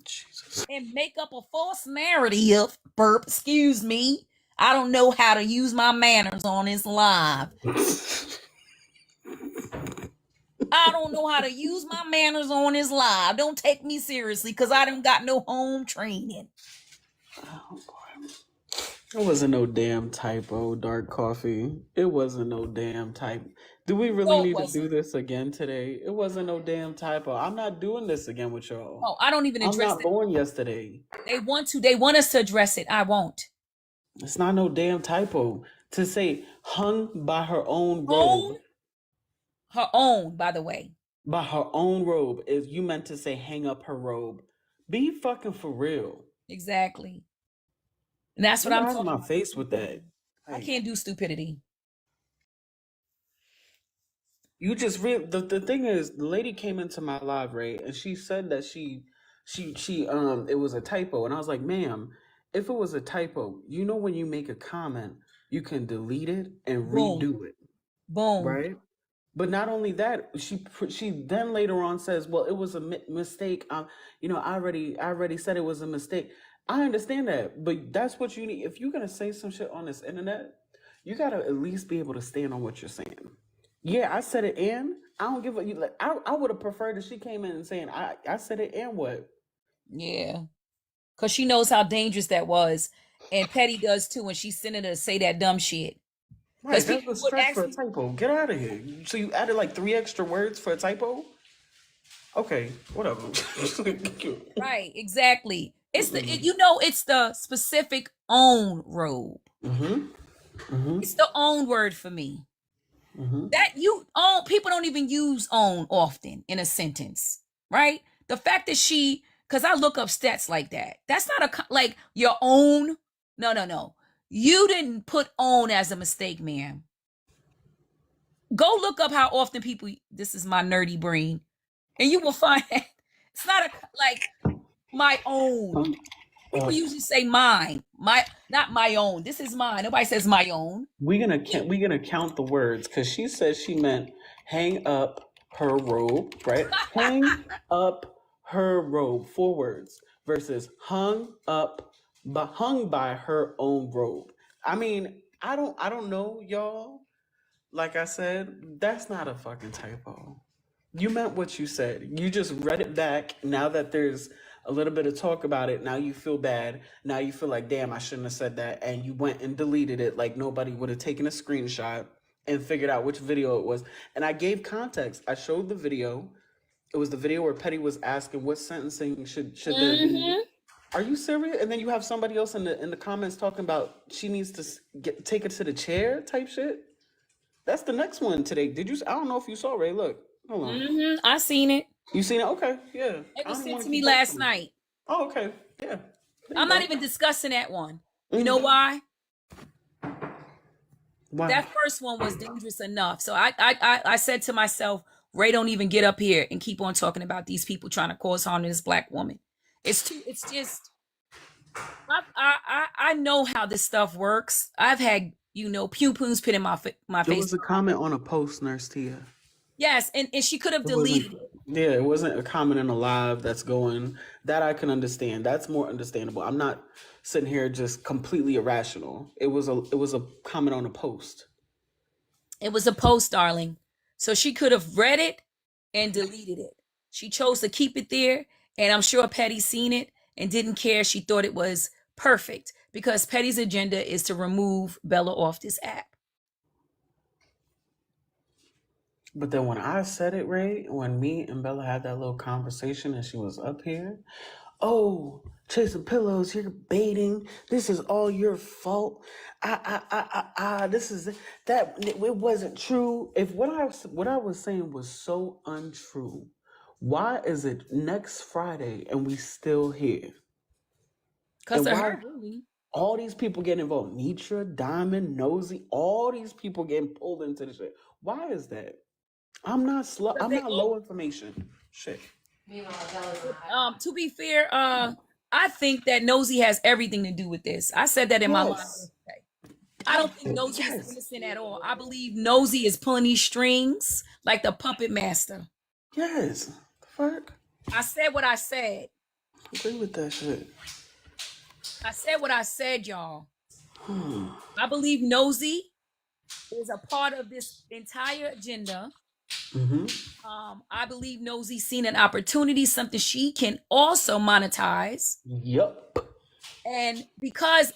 Jesus. And make up a false narrative, excuse me. I don't know how to use my manners on this live. I don't know how to use my manners on this live. Don't take me seriously because I don't got no home training. Oh, boy. It wasn't no damn typo, dark coffee. It wasn't no damn type. Do we really No, it need to wasn't. do this again today? It wasn't no damn typo. I'm not doing this again with y'all. Oh, I don't even I'm address not it. born yesterday. They want to. They want us to address it. I won't. It's not no damn typo. To say hung by her own robe. Own? Her own, by the way. By her own robe. If you meant to say hang up her robe. Be fucking for real. Exactly. And that's what Get I'm out of talking my about. face with that. I Like, can't do stupidity. you just the thing is, the lady came into my live, right, and she said that she it was a typo, and I was like, ma'am, if it was a typo, you know, when you make a comment, you can delete it and Boom. redo it, Boom. right? But not only that, she then later on says, well, it was a mistake. You know, I already said it was a mistake. I understand that, but that's what you need. If you're gonna say some shit on this internet, you gotta at least be able to stand on what you're saying. Yeah, I said it, and I don't give a you. Like, I would have preferred if she came in and saying I said it, and what? Yeah. Because she knows how dangerous that was. And Petty does too when she's sending her to say that dumb shit. Right, Because that's people a would stretch for a actually, typo. Get out of here. So you added like 3 extra words for a typo? Okay, whatever. right, exactly. It's it's the specific own robe. It's the own word for me. That you own, people don't even use own often in a sentence, right? The fact that because I look up stats like that, that's not like your own. No. You didn't put own as a mistake, ma'am. Go look up how often people, this is my nerdy brain, and you will find it's not like my own. People usually say mine, not my own. This is mine. Nobody says my own. We're gonna count the words because she says she meant hang up her robe, right? Hang up her robe, 4 words, versus hung by her own robe. I mean, I don't know, y'all. Like I said, that's not a fucking typo. You meant what you said. You just read it back. Now that there's a little bit of talk about it, now you feel bad. Now you feel like, damn, I shouldn't have said that. And you went and deleted it like nobody would have taken a screenshot and figured out which video it was. And I gave context. I showed the video. It was the video where Petty was asking what sentencing should there be. Are you serious? And then you have somebody else in the comments talking about she needs to take it to the chair type shit. That's the next one today. Did you? I don't know if you saw, Ray. Look, hold on. I seen it. You seen it? Okay, yeah. It was I don't sent wanna to me keep last talking. night. Oh, okay, yeah. I'm not even discussing that one. You know why? Why? That first one was dangerous enough. So I said to myself, Ray, don't even get up here and keep on talking about these people trying to cause harm to this black woman. It's just I know how this stuff works. I've had, pew poos put in my There face. was a comment on a post, Nurse Tia. Yes, and she could have deleted it. Yeah, it wasn't a comment in a live that's going. That I can understand. That's more understandable. I'm not sitting here just completely irrational. It was a comment on a post. It was a post, darling. So she could have read it and deleted it. She chose to keep it there, and I'm sure Petty seen it and didn't care. She thought it was perfect because Petty's agenda is to remove Bella off this app. But then when I said it, Ray, when me and Bella had that little conversation and she was up here, oh, Chasingpillows, you're baiting. This is all your fault. This is that. It wasn't true. If what I was saying was so untrue, why is it next Friday and we still here? Because And of why her, really. all these people getting involved? Nitra, Diamond, Nosy, all these people getting pulled into the shit. Why is that? I'm not slow. I'm not low information. Shit. To be fair, I think that Nosy has everything to do with this. I said that in my live yesterday. I don't think Nosy is innocent at all. I believe Nosy is pulling these strings like the puppet master. Yes. The fuck? I said what I said. Agree with that shit. I said what I said, y'all. I believe Nosy is a part of this entire agenda. Mm-hmm. I believe Nosy seen an opportunity, something she can also monetize. Yep. And because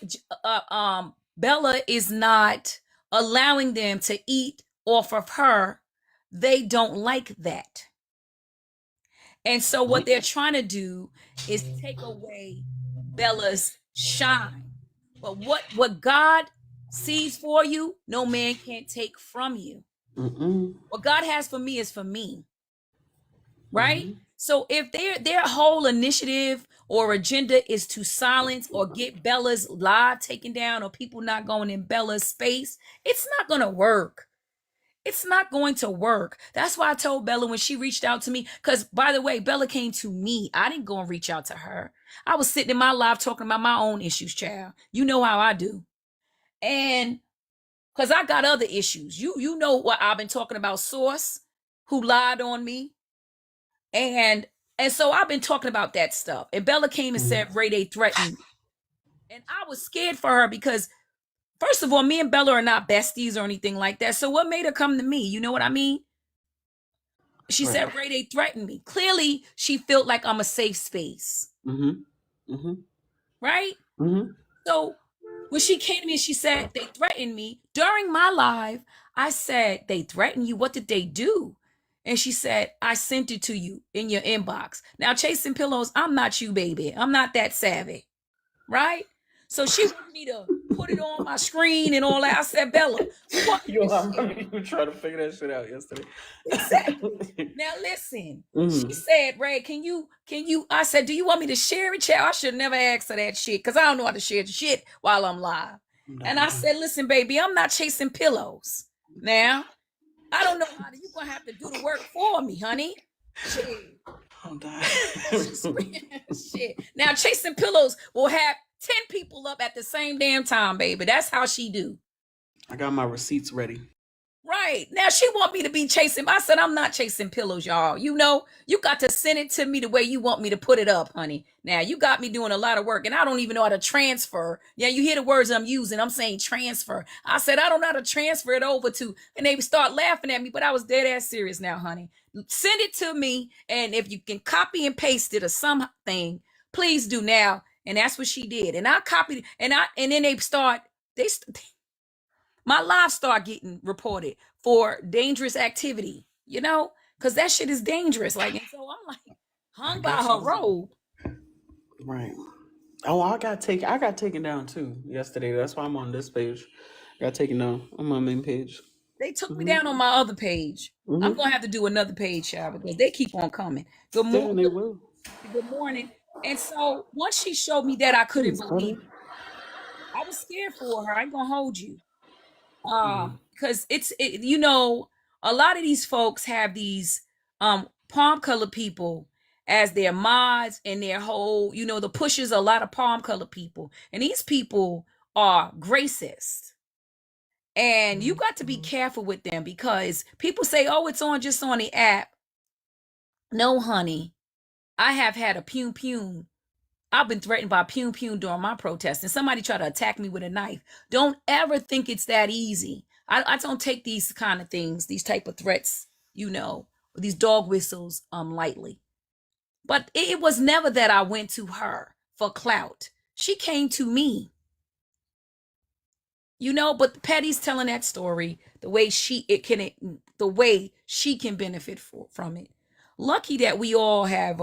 Bella is not allowing them to eat off of her, they don't like that. And so what they're trying to do is take away Bella's shine. But what God sees for you, no man can take from you. Mm-mm. What God has for me is for me, right? Mm-hmm. So if their whole initiative or agenda is to silence or get Bella's live taken down or people not going in Bella's space, it's not going to work. It's not going to work. That's why I told Bella when she reached out to me. Because, by the way, Bella came to me. I didn't go and reach out to her. I was sitting in my live talking about my own issues, child. You know how I do. And because I got other issues. You know what I've been talking about, Source, who lied on me. And so I've been talking about that stuff. And Bella came and said, Ray, they threatened me. And I was scared for her because, first of all, me and Bella are not besties or anything like that. So what made her come to me? You know what I mean? She said, Ray, they threatened me. Clearly, she felt like I'm a safe space. Mm-hmm. Mm-hmm. Right? Mm-hmm. So when she came to me and she said, they threatened me, during my live, I said, they threatened you? What did they do? And she said, I sent it to you in your inbox. Now, Chasing Pillows, I'm not you, baby. I'm not that savvy. Right? So she wanted me to put it on my screen and all that. I said, Bella, Yo, I remember you trying to figure that shit out yesterday. Exactly. Now listen. She said, Ray, can you I said, do you want me to share it, child? I should never ask her that shit because I don't know how to share the shit while I'm live. And I said, listen, baby, I'm not chasing pillows. Now, I don't know how you're gonna have to do the work for me, honey. Shit. I'm dying. Shit. Now, Chasing Pillows will have 10 people up at the same damn time, baby. That's how she do. I got my receipts ready. Right. Now she want me to be chasing. I said, I'm not chasing pillows, y'all. You know, you got to send it to me the way you want me to put it up, honey. Now you got me doing a lot of work and I don't even know how to transfer. Yeah, you hear the words I'm using. I'm saying transfer. I said, I don't know how to transfer it over to, and they start laughing at me, but I was dead ass serious now, honey. Send it to me. And if you can copy and paste it or something, please do now. And that's what she did. And I copied it and then my live start getting reported for dangerous activity, you know, because that shit is dangerous. Like, and so I'm like hung by her robe. Right. Oh, I got taken down too yesterday. That's why I'm on this page. Got taken down on my main page. They took me down on my other page. I'm gonna have to do another page, child, because they keep on coming. Good morning. Yeah, they will. Good morning. And so once she showed me that, I couldn't believe it. I was scared for her. I ain't gonna hold you. Because you know, a lot of these folks have these palm color people as their mods and their whole, you know, the pushers, a lot of palm color people, and these people are racist. And you got to be careful with them because people say, oh, it's on just on the app. No, honey, I have had a pum. I've been threatened by pum during my protest, and somebody tried to attack me with a knife. Don't ever think it's that easy. I don't take these kind of things, these type of threats, you know, these dog whistles, lightly. But it was never that I went to her for clout. She came to me, you know. But Patty's telling that story the way the way she can benefit from it. Lucky that we all have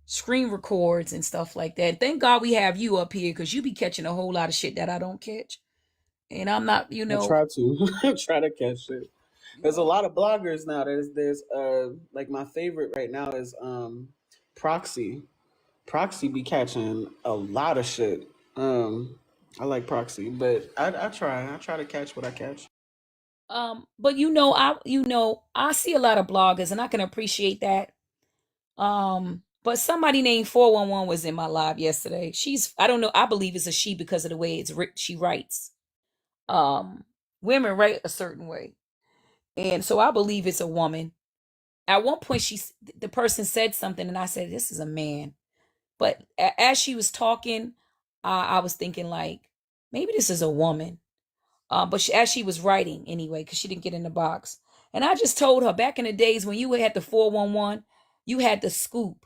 screen records and stuff like that. Thank God we have you up here because you be catching a whole lot of shit that I don't catch. And I'm not, you know. I try to try to catch it. There's a lot of bloggers now. There's like my favorite right now is Proxy. Proxy be catching a lot of shit. I like Proxy, but I try to catch what I catch. But I see a lot of bloggers and I can appreciate that. But somebody named 411 was in my live yesterday. I don't know, I believe it's a she because of the way she writes. Women write a certain way. And so I believe it's a woman. At one point the person said something and I said, this is a man. But as she was talking, I was thinking like, maybe this is a woman. But as she was writing anyway, because she didn't get in the box. And I just told her back in the days when you had the 411, you had the scoop,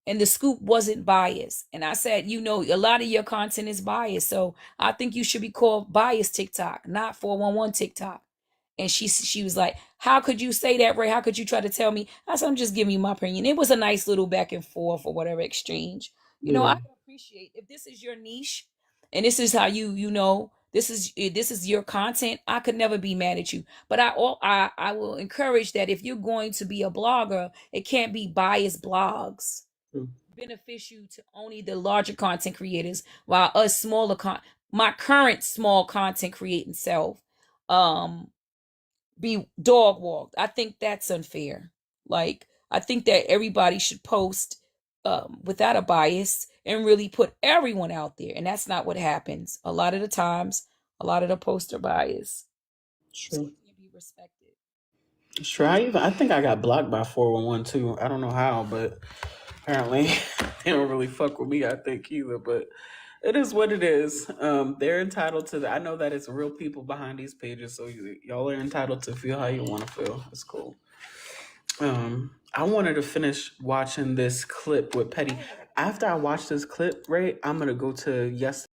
and the scoop wasn't biased. And I said, you know, a lot of your content is biased. So I think you should be called biased TikTok, not 411 TikTok. And she was like, how could you say that, Ray? How could you try to tell me? I said, I'm just giving you my opinion. It was a nice little back and forth or whatever exchange. You know, I Yeah. can appreciate if this is your niche and this is how you know this is your content. I could never be mad at you. But I will encourage that if you're going to be a blogger, it can't be biased blogs. True. Beneficial to only the larger content creators, while us smaller my current small content creating self be dog walked. I think that's unfair. Like, I think that everybody should post without a bias and really put everyone out there. And that's not what happens. A lot of the times, a lot of the posts are biased. So True. it can't be respected. Sure. I think I got blocked by 411 too. I don't know how, but apparently they don't really fuck with me, I think, either. But it is what it is. They're entitled to I know that it's real people behind these pages, so y'all are entitled to feel how you want to feel. It's cool. I wanted to finish watching this clip with Petty. After I watch this clip, right, I'm gonna go to yesterday.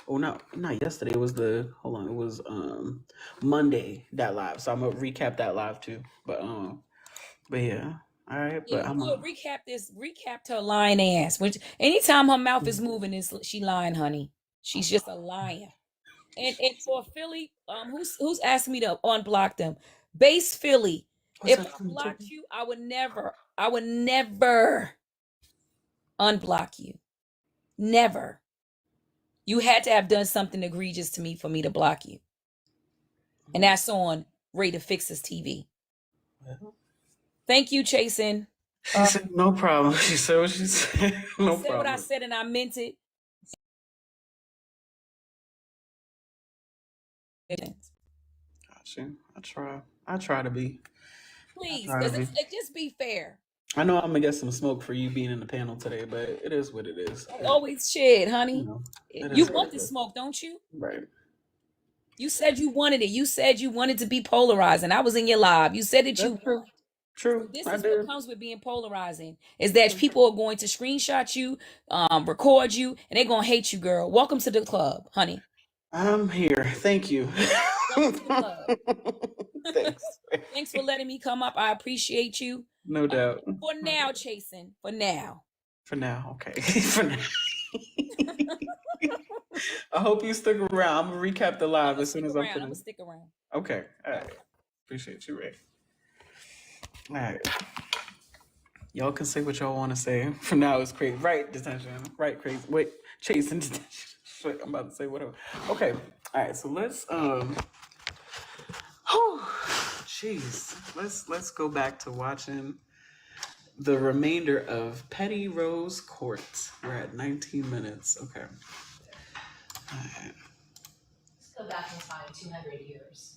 Oh, not yesterday. It was it was Monday, that live. So I'm gonna recap that live too. But yeah. All right, Yeah, but you I'm could recap her lying ass. Which anytime her mouth is moving, is she lying, honey? She's just a liar. And for Philly, who's asking me to unblock them? Base Philly. what's If I that from blocked TikTok? you, I would never unblock you. Never. You had to have done something egregious to me for me to block you. And that's on Raethefixer TV. Well, Thank you, Chasing. she said no problem. She said what she said. No I said what I problem. said and I meant it. Got you. I try to be. I Please, try to because be. it just be fair. I know I'm gonna get some smoke for you being in the panel today, but it is what it is. Always shit, You honey. know, it You is what want it the is. smoke, don't you? Right. You said you wanted it. You said you wanted to be polarizing. I was in your live. You said that you That's true. would. So True. this I is what did. comes with being polarizing, is that people are going to screenshot you, record you, and they're gonna hate you, girl. Welcome to the club, honey. I'm here. Thank you. Welcome to the club. Thanks. Thanks for letting me come up. I appreciate you. No doubt. For now, Chasing. For now. For now, okay. For now. I hope you stick around. I'm gonna recap the live as soon as I'm I'm finished. gonna stick around. Okay. All right. Appreciate you, Ray. All right. Y'all can say what y'all want to say. For now, it's crazy. Right, detention. Right, crazy. Wait, chasing detention. Shit, I'm about to say whatever. Okay. All right. So let's jeez. Let's go back to watching the remainder of Petty Rose Court. We're at 19 minutes. Okay. All right. Let's go back in time 200 years.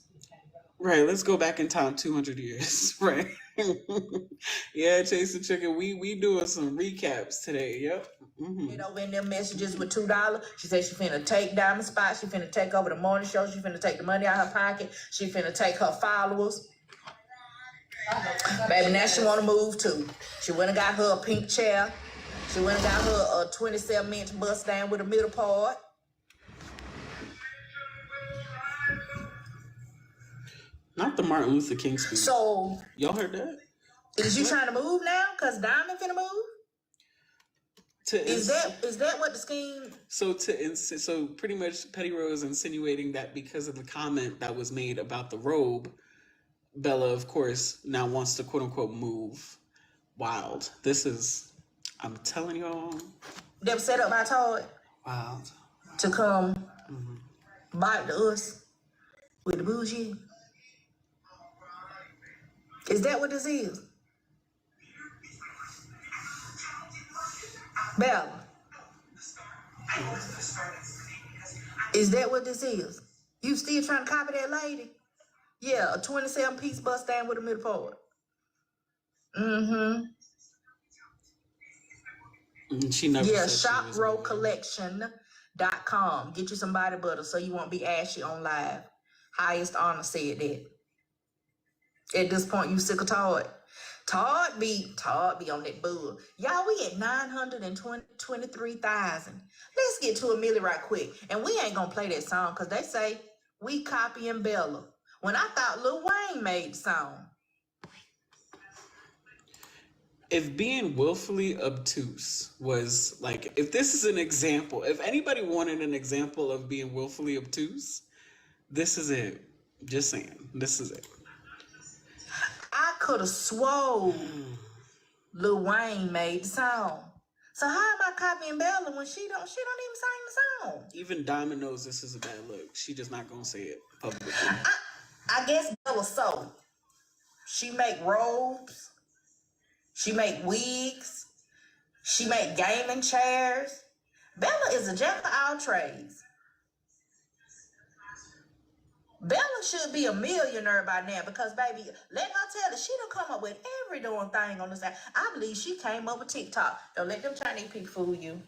Right, let's go back in time 200 years. Right. Yeah, Chasing Chicken, we doing some recaps today. Yep. Get over in them messages with $2. She said she finna take Diamond Spot. She finna take over the morning show. She finna take the money out of her pocket. She finna take her followers. Baby, now she wanna move too. She went and got her a pink chair. She went and got her a 27-inch bust stand with a middle part. Not the Martin Luther King speech. So, Y'all heard that? is you trying to move now? Cause Diamond finna move? Is that what the scheme? So pretty much Petty Rose insinuating that because of the comment that was made about the robe, Bella, of course, now wants to quote unquote move. Wild. This is, I'm telling y'all, Them set up by Todd wild. to come bite to us with the bougie. Is that what this is? Bella. Is that what this is? You still trying to copy that lady? Yeah, a 27-piece bust stand with a middle part. Mm-hmm. And she never Yeah, said she Shop was Row moving. Collection. .com. Get you some body butter so you won't be ashy on live. Highest honor said that. At this point, you sick of Todd. Todd be on that bull. Y'all, we at 923,000. Let's get to a million right quick. And we ain't gonna play that song because they say we copying Bella. When I thought Lil Wayne made the song. If being willfully obtuse was like, if this is an example, if anybody wanted an example of being willfully obtuse, this is it. Just saying, this is it. I could have swore Lil Wayne made the song. So how am I copying Bella when she don't even sing the song? Even Diamond knows this is a bad look. She just not gonna say it publicly. I guess Bella so. She make robes. She make wigs. She make gaming chairs. Bella is a jack of all trades. Bella should be a millionaire by now because, baby, let her tell her, she done come up with every darn thing on the side. I believe she came up with TikTok. Don't let them Chinese people fool you.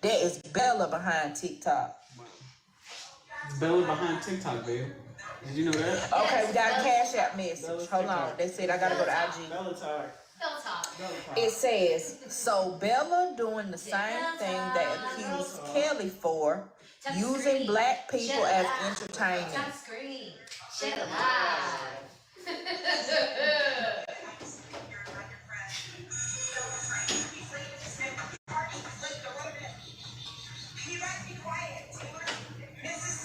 There is Bella behind TikTok. Wow. It's Bella behind TikTok, babe. Did you know that? Okay, we got a Cash App message. Hold on. They said I got to go to IG. Bella talk. Don't talk. It says, so Bella doing the same thing that accused Kelly for, using black people as entertainment. Top screen. Shut up.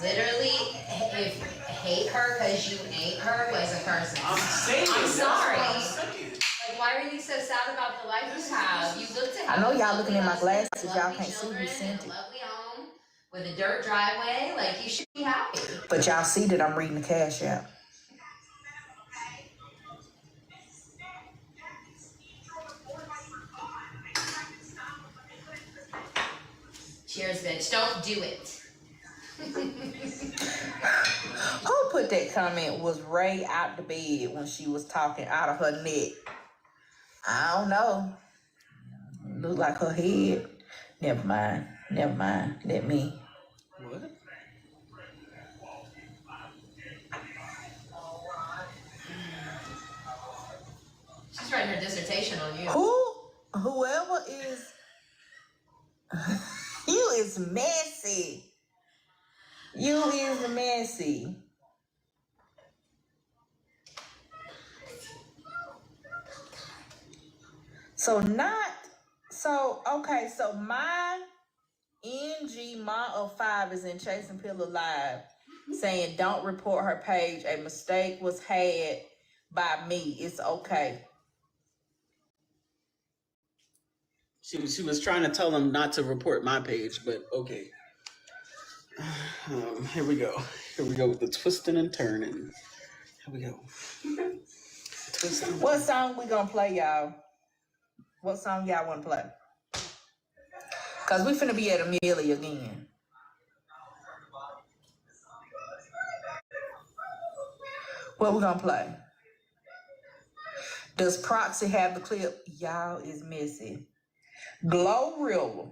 Literally, if hate her because you ain't her was a person. I'm saying. I'm sorry. I'm saying. Like, why are you so sad about the life you have? You look to I know y'all looking at my glasses. lovely Y'all can't see who children, sent a it. lovely home with a dirt driveway. Like, you should be happy. But y'all see that I'm reading the Cash App. Cheers, bitch. Don't do it. Who put that comment? Was Ray out the bed when she was talking out of her neck? I don't know. Look like her head. Never mind. Let me. What? She's writing her dissertation on you. Whoever is. You is messy. You is messy. So my NG Ma of 5 is in Chasingpillows live saying don't report her page. A mistake was had by me. It's okay. She was trying to tell them not to report my page, but okay. Here we go with the twisting and turning. Here we go. Twisting. What song we gonna play, y'all? What song y'all wanna play? Cause we finna be at Amelia again. What we gonna play? Does Proxy have the clip? Y'all is messy. Glow River.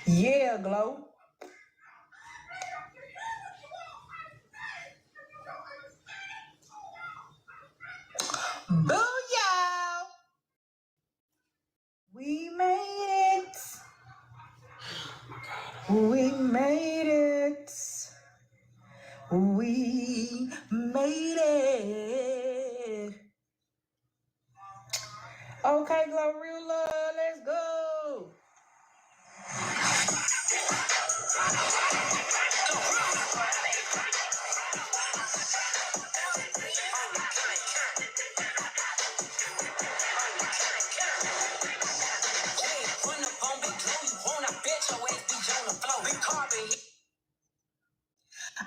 Yeah, Glow. Booyah! We made it. We made it. We made it. Okay, Glorilla, let's go.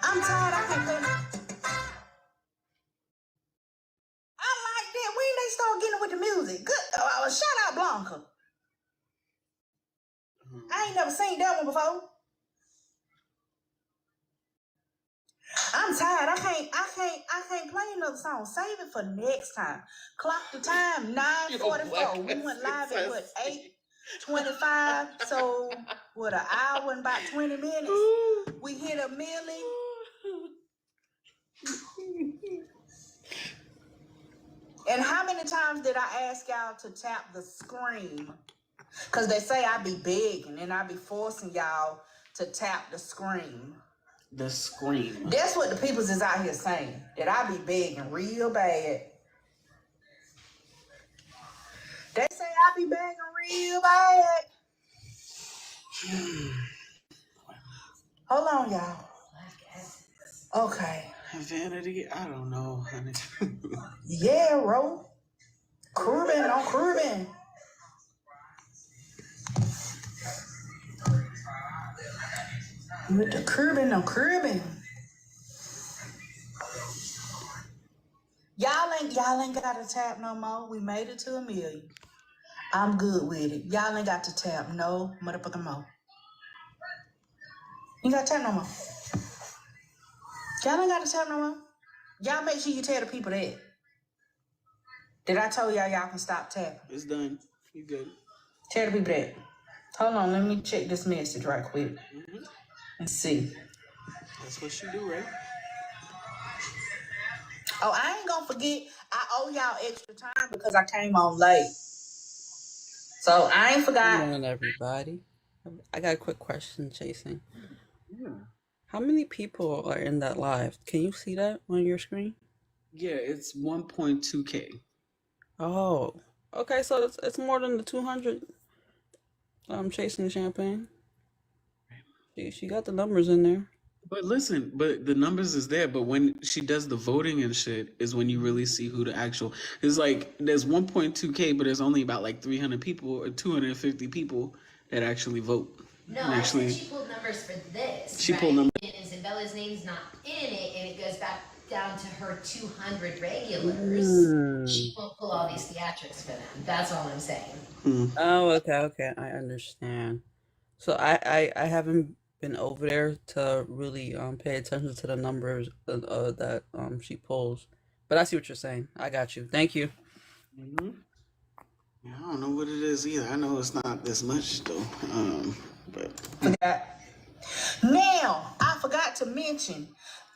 I'm tired. I can't play. I like that. When they start getting with the music. Good. Shout out Blanca. I ain't never seen that one before. I'm tired. I can't play another song. Save it for next time. Clock the time. 9:44. We went live at what, 8? 25. So what, an hour and about 20 minutes? We hit a million. And how many times did I ask y'all to tap the scream? Because they say I be begging and I be forcing y'all to tap the scream. The scream. That's what the peoples is out here saying. That I be begging real bad. They say I be begging real bad. Hold on, y'all. Okay. Vanity? I don't know, honey. Yeah, Ro. Curbing on curbing. With the curbing on curbing. Y'all ain't got to tap no more. We made it to 1 million. I'm good with it. Y'all ain't got to tap no motherfucking more. You got to tap no more. Y'all ain't got to tap no more. Y'all make sure you tell the people that. Did I tell y'all can stop tapping? It's done. You good. Tell the people that. Hold on, let me check this message right quick. And see. That's what you do, right? Oh, I ain't gonna forget. I owe y'all extra time because I came on late. So I ain't forgot. Good morning, everybody. I got a quick question, Chasing. How many people are in that live? Can you see that on your screen? Yeah, it's 1.2K. Oh, okay. So it's more than the 200. Chasing champagne. She got the numbers in there. But listen, but the numbers is there. But when she does the voting and shit, is when you really see who the actual. It's like there's 1.2K, but there's only about like 300 people or 250 people that actually vote. No, And I actually, said she pulled numbers for this. She right? pulled numbers. And Bella's name's not in it, and it goes back down to her 200 regulars. She won't pull all these theatrics for them. That's all I'm saying. Oh, okay. I understand. So I haven't been over there to really pay attention to the numbers that she pulls, but I see what you're saying. I got you. Thank you. Yeah, I don't know what it is either. I know it's not this much though. But Now, I forgot to mention,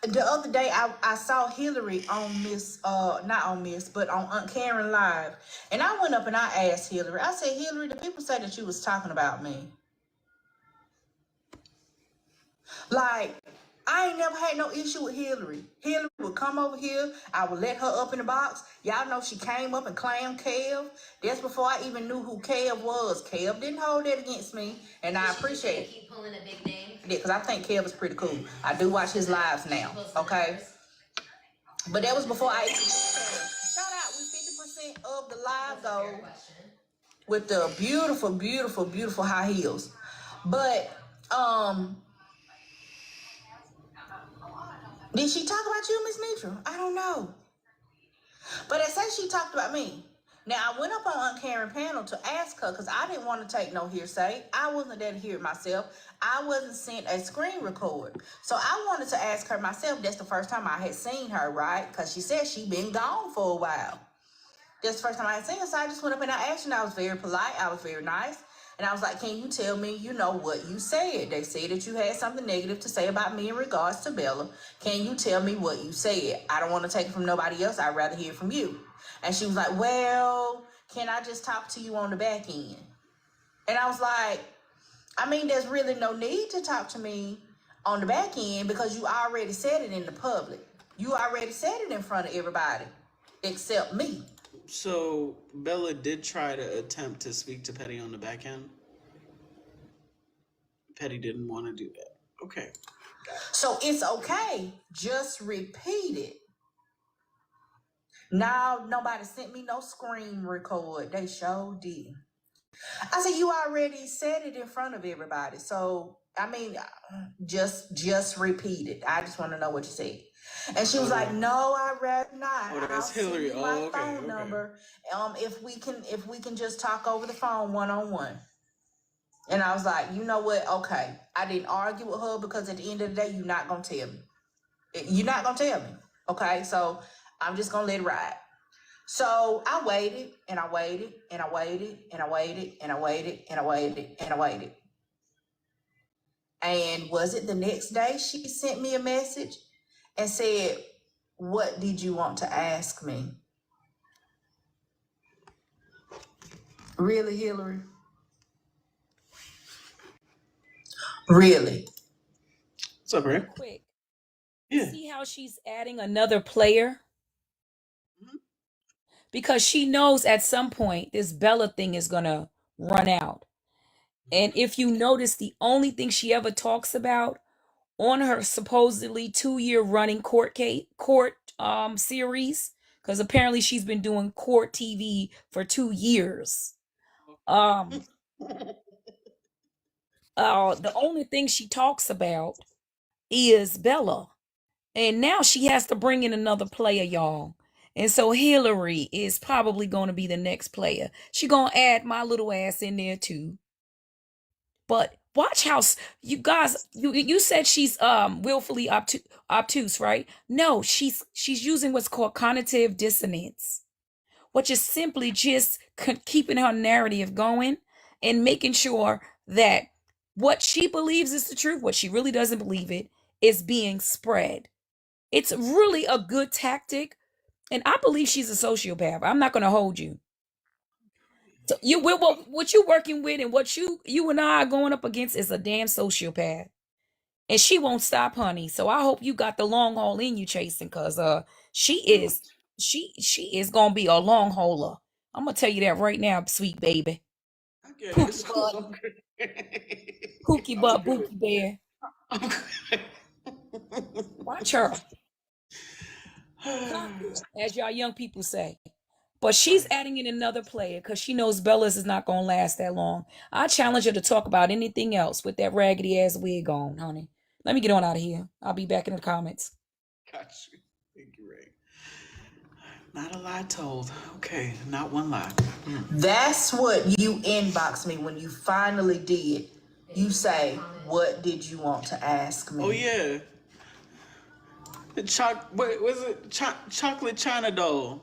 the other day I saw Hillary on not on Miss, but on Aunt Karen Live. And I went up and I asked Hillary, I said, Hillary, the people say that you was talking about me. Like, I ain't never had no issue with Hillary. Hillary would come over here. I would let her up in the box. Y'all know she came up and claimed Kev. That's before I even knew who Kev was. Kev didn't hold that against me, and I appreciate it. Keep pulling a big name. Yeah, because I think Kev is pretty cool. I do watch his lives now, okay? But that was before I even shout out with 50% of the live though with the beautiful, beautiful, beautiful high heels. But did she talk about you, Miss Neutral? I don't know. But it says she talked about me. Now, I went up on Aunt Karen panel to ask her because I didn't want to take no hearsay. I wasn't there to hear it myself. I wasn't sent a screen record. So I wanted to ask her myself. That's the first time I had seen her, right? Because she said she'd been gone for a while. That's the first time I had seen her. So I just went up and I asked her, and I was very polite. I was very nice. And I was like, can you tell me, what you said? They said that you had something negative to say about me in regards to Bella. Can you tell me what you said? I don't want to take it from nobody else. I'd rather hear from you. And she was like, well, can I just talk to you on the back end? And I was like, I mean, there's really no need to talk to me on the back end because you already said it in the public. You already said it in front of everybody except me. so Bella did try to attempt to speak to Petty on the back end. Petty didn't want to do that. Okay. So it's okay. Just repeat it. No, nobody sent me no screen record. They sure did. I said, you already said it in front of everybody. So, I mean, just repeat it. I just want to know what you said. And she was like, no, I'd rather not. Oh, that's I'll send Hillary. you my Oh, okay, phone okay. number. If we can just talk over the phone one-on-one. And I was like, you know what? Okay. I didn't argue with her because at the end of the day, you're not going to tell me. You're not going to tell me. Okay. So I'm just going to let it ride. So I waited and I waited and I waited and I waited and I waited and I waited and I waited. And was it the next day she sent me a message and said, "What did you want to ask me?" Really, Hillary? Really? What's up, Ray? Quick. Yeah. See how she's adding another player? Mhm. Because she knows at some point this Bella thing is going to run out. And if you notice, the only thing she ever talks about on her supposedly 2-year running court series, because apparently she's been doing court TV for 2 years. The only thing she talks about is Bella. And now she has to bring in another player, y'all. And so Hillary is probably going to be the next player. She going to add my little ass in there too. But watch how you guys, you said she's willfully obtuse, right? No, she's using what's called cognitive dissonance, which is simply just keeping her narrative going and making sure that what she believes is the truth, what she really doesn't believe it, is being spread. It's really a good tactic, and I believe she's a sociopath. I'm not going to hold you. So what you're working with and what you and I are going up against is a damn sociopath, and she won't stop, honey. So I hope you got the long haul in you, chasing, cause she is gonna be a long hauler. I'm gonna tell you that right now, sweet baby. I get it. Pookie It's butt, cool. Okay. pookie I'm butt, good. bookie bear. I'm good. Watch her, as y'all young people say. But she's adding in another player because she knows Bella's is not gonna last that long. I challenge her to talk about anything else with that raggedy ass wig on, honey. Let me get on out of here. I'll be back in the comments. Got you. Thank you, Ray. Not a lie told. Okay, not one lie. That's what you inboxed me when you finally did. You say, "What did you want to ask me?" Oh yeah. What was it? Chocolate China doll.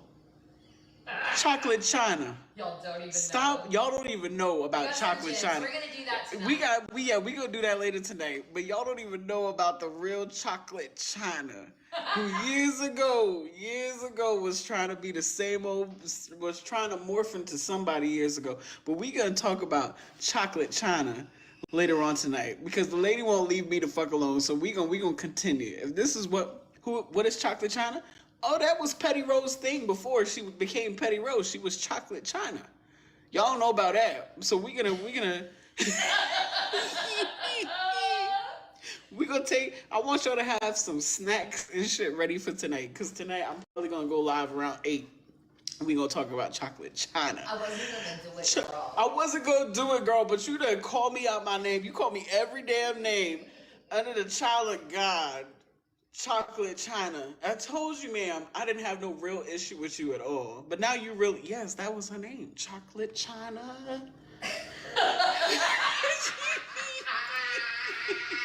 Chocolate China. Y'all don't even Stop! know. Y'all don't even know about Got Chocolate vengeance. China. We're gonna do that tonight. We gonna do that later tonight. But y'all don't even know about the real Chocolate China, who years ago was trying to be the same old, was trying to morph into somebody years ago. But we gonna talk about Chocolate China later on tonight because the lady won't leave me the fuck alone. So we gonna continue. If this is what is Chocolate China? Oh, that was Petty Rose thing before she became Petty Rose. She was Chocolate China. Y'all don't know about that. So we gonna take. I want y'all to have some snacks and shit ready for tonight. Cause tonight I'm probably gonna go live around 8. We gonna talk about Chocolate China. I wasn't gonna do it, girl. I wasn't gonna do it, girl, but you done call me out my name. You call me every damn name under the child of God. Chocolate China. I told you, ma'am, I didn't have no real issue with you at all. But now you really, yes, that was her name. Chocolate China.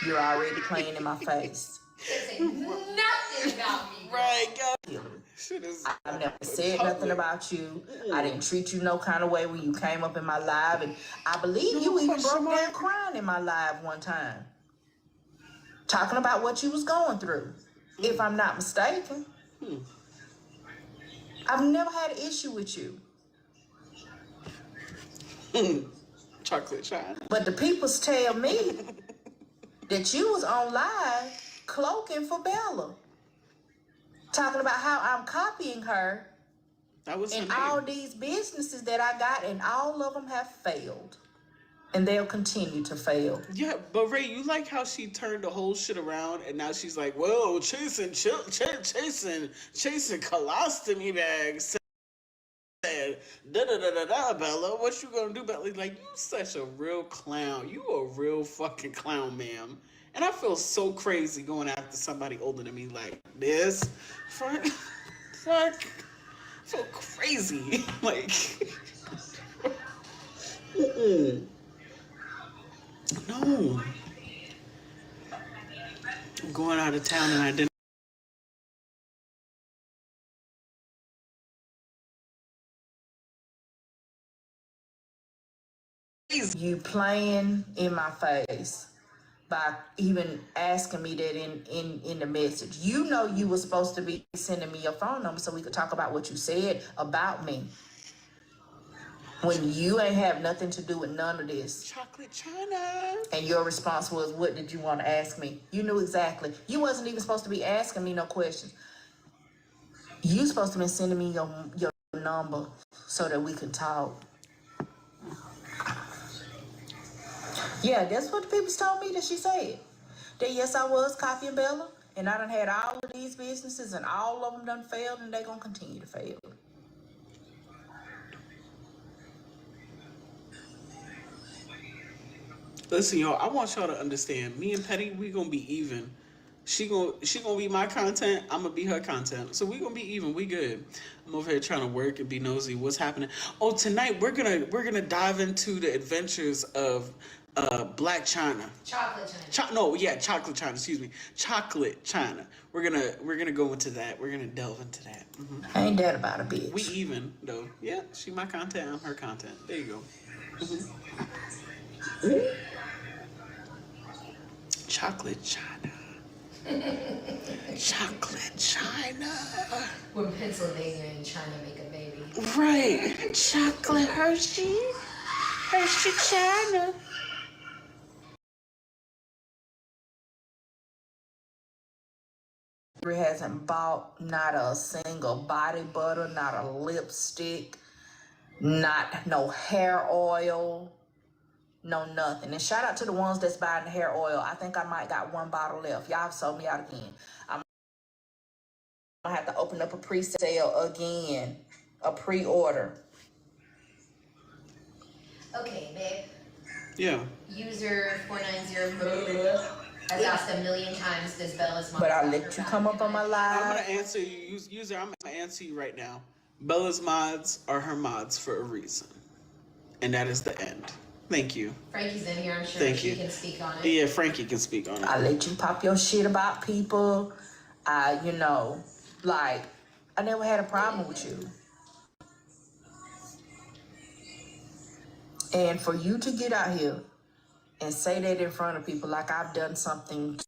You're already playing in my face. Say nothing about me. Right, God. Hillary. Shit is I've never said nothing about you. I didn't treat you no kind of way when you came up in my live, and I believe you even broke down crying in my live one time, talking about what you was going through. If I'm not mistaken, I've never had an issue with you. Chocolate China. But the peoples tell me that you was on live cloaking for Bella, talking about how I'm copying her That was her in name. all these businesses that I got, and all of them have failed. And they'll continue to fail. Yeah, but Ray, you like how she turned the whole shit around and now she's like, whoa, chasing colostomy bags. Said, da Bella, what you gonna do, Bella? Like, you such a real clown. You a real fucking clown, ma'am. And I feel so crazy going after somebody older than me like this. Fuck. I feel crazy. Like, no. I'm going out of town and I didn't. You playing in my face by even asking me that in the message. You know you were supposed to be sending me your phone number so we could talk about what you said about me. When you ain't have nothing to do with none of this. Chocolate China. And your response was, what did you want to ask me? You knew exactly. You wasn't even supposed to be asking me no questions. You supposed to be sending me your number so that we could talk. Yeah, that's what the people told me that she said. That yes, I was copying Bella, and I done had all of these businesses, and all of them done failed, and they gonna continue to fail. Listen, y'all, I want y'all to understand. Me and Petty, we gonna be even. She gonna be my content. I'm gonna be her content. So we gonna be even. We good. I'm over here trying to work and be nosy. What's happening? Oh, tonight we're gonna dive into the adventures of Black China. Chocolate China. Chocolate China. Excuse me, Chocolate China. We're gonna go into that. We're gonna delve into that. Mm-hmm. Ain't that about a bitch? We even though. Yeah, she my content. I'm her content. There you go. Mm-hmm. Chocolate China. Chocolate China. When Pennsylvania and China make a baby. Right. Chocolate Hershey. Hershey China. Hasn't bought not a single body butter, not a lipstick, not no hair oil, no nothing. And shout out to the ones that's buying the hair oil. I think I might got one bottle left. Y'all have sold me out again. I'm gonna have to open up a pre-sale again, a pre-order. Okay, babe. Yeah. User 490 has asked a million times, does Bella's mom? But I let you come up on my I'm live. gonna answer you, user. I'm gonna answer you right now. Bella's mods are her mods for a reason, and that is the end. Thank you. Frankie's in here. I'm sure Thank she you. can speak on it. Yeah, Frankie can speak on it. I let you pop your shit about people. I never had a problem with you. And for you to get out here and say that in front of people like I've done something.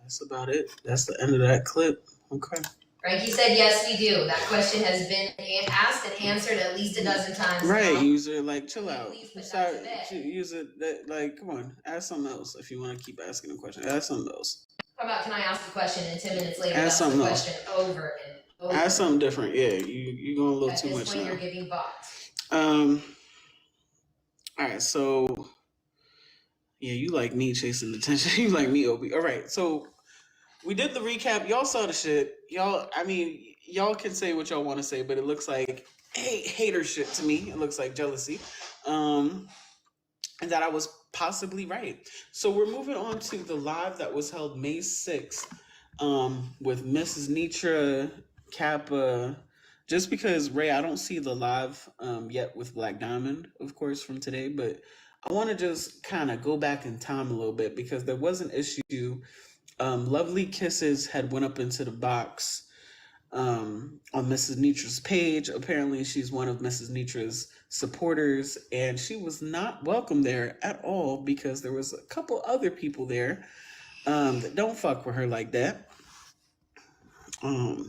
That's about it. That's the end of that clip. Okay. Frankie said, yes, we do. That question has been asked and answered at least a dozen times. Right, now. user, like, chill out. Please put Start, that to bed. user, that, like, come on. Ask something else if you want to keep asking a question. Ask something else. How about, can I ask a question, and 10 minutes later, Ask that's the something question over and over. Ask something different. Yeah, you going a little At too this much point, now. you're giving bots. All right, so yeah, you like me chasing attention. You like me, Obi. All right, so we did the recap. Y'all saw the shit. Y'all can say what y'all want to say, but it looks like hater shit to me. It looks like jealousy. And that I was possibly right. So we're moving on to the live that was held May 6th with Mrs. Nitra, Kappa. Just because, Ray, I don't see the live yet with Black Diamond, of course, from today, but I want to just kind of go back in time a little bit because there was an issue. Lovely Kisses had went up into the box on Mrs. Nitra's page. Apparently, she's one of Mrs. Nitra's supporters, and she was not welcome there at all because there was a couple other people there that don't fuck with her like that. Hold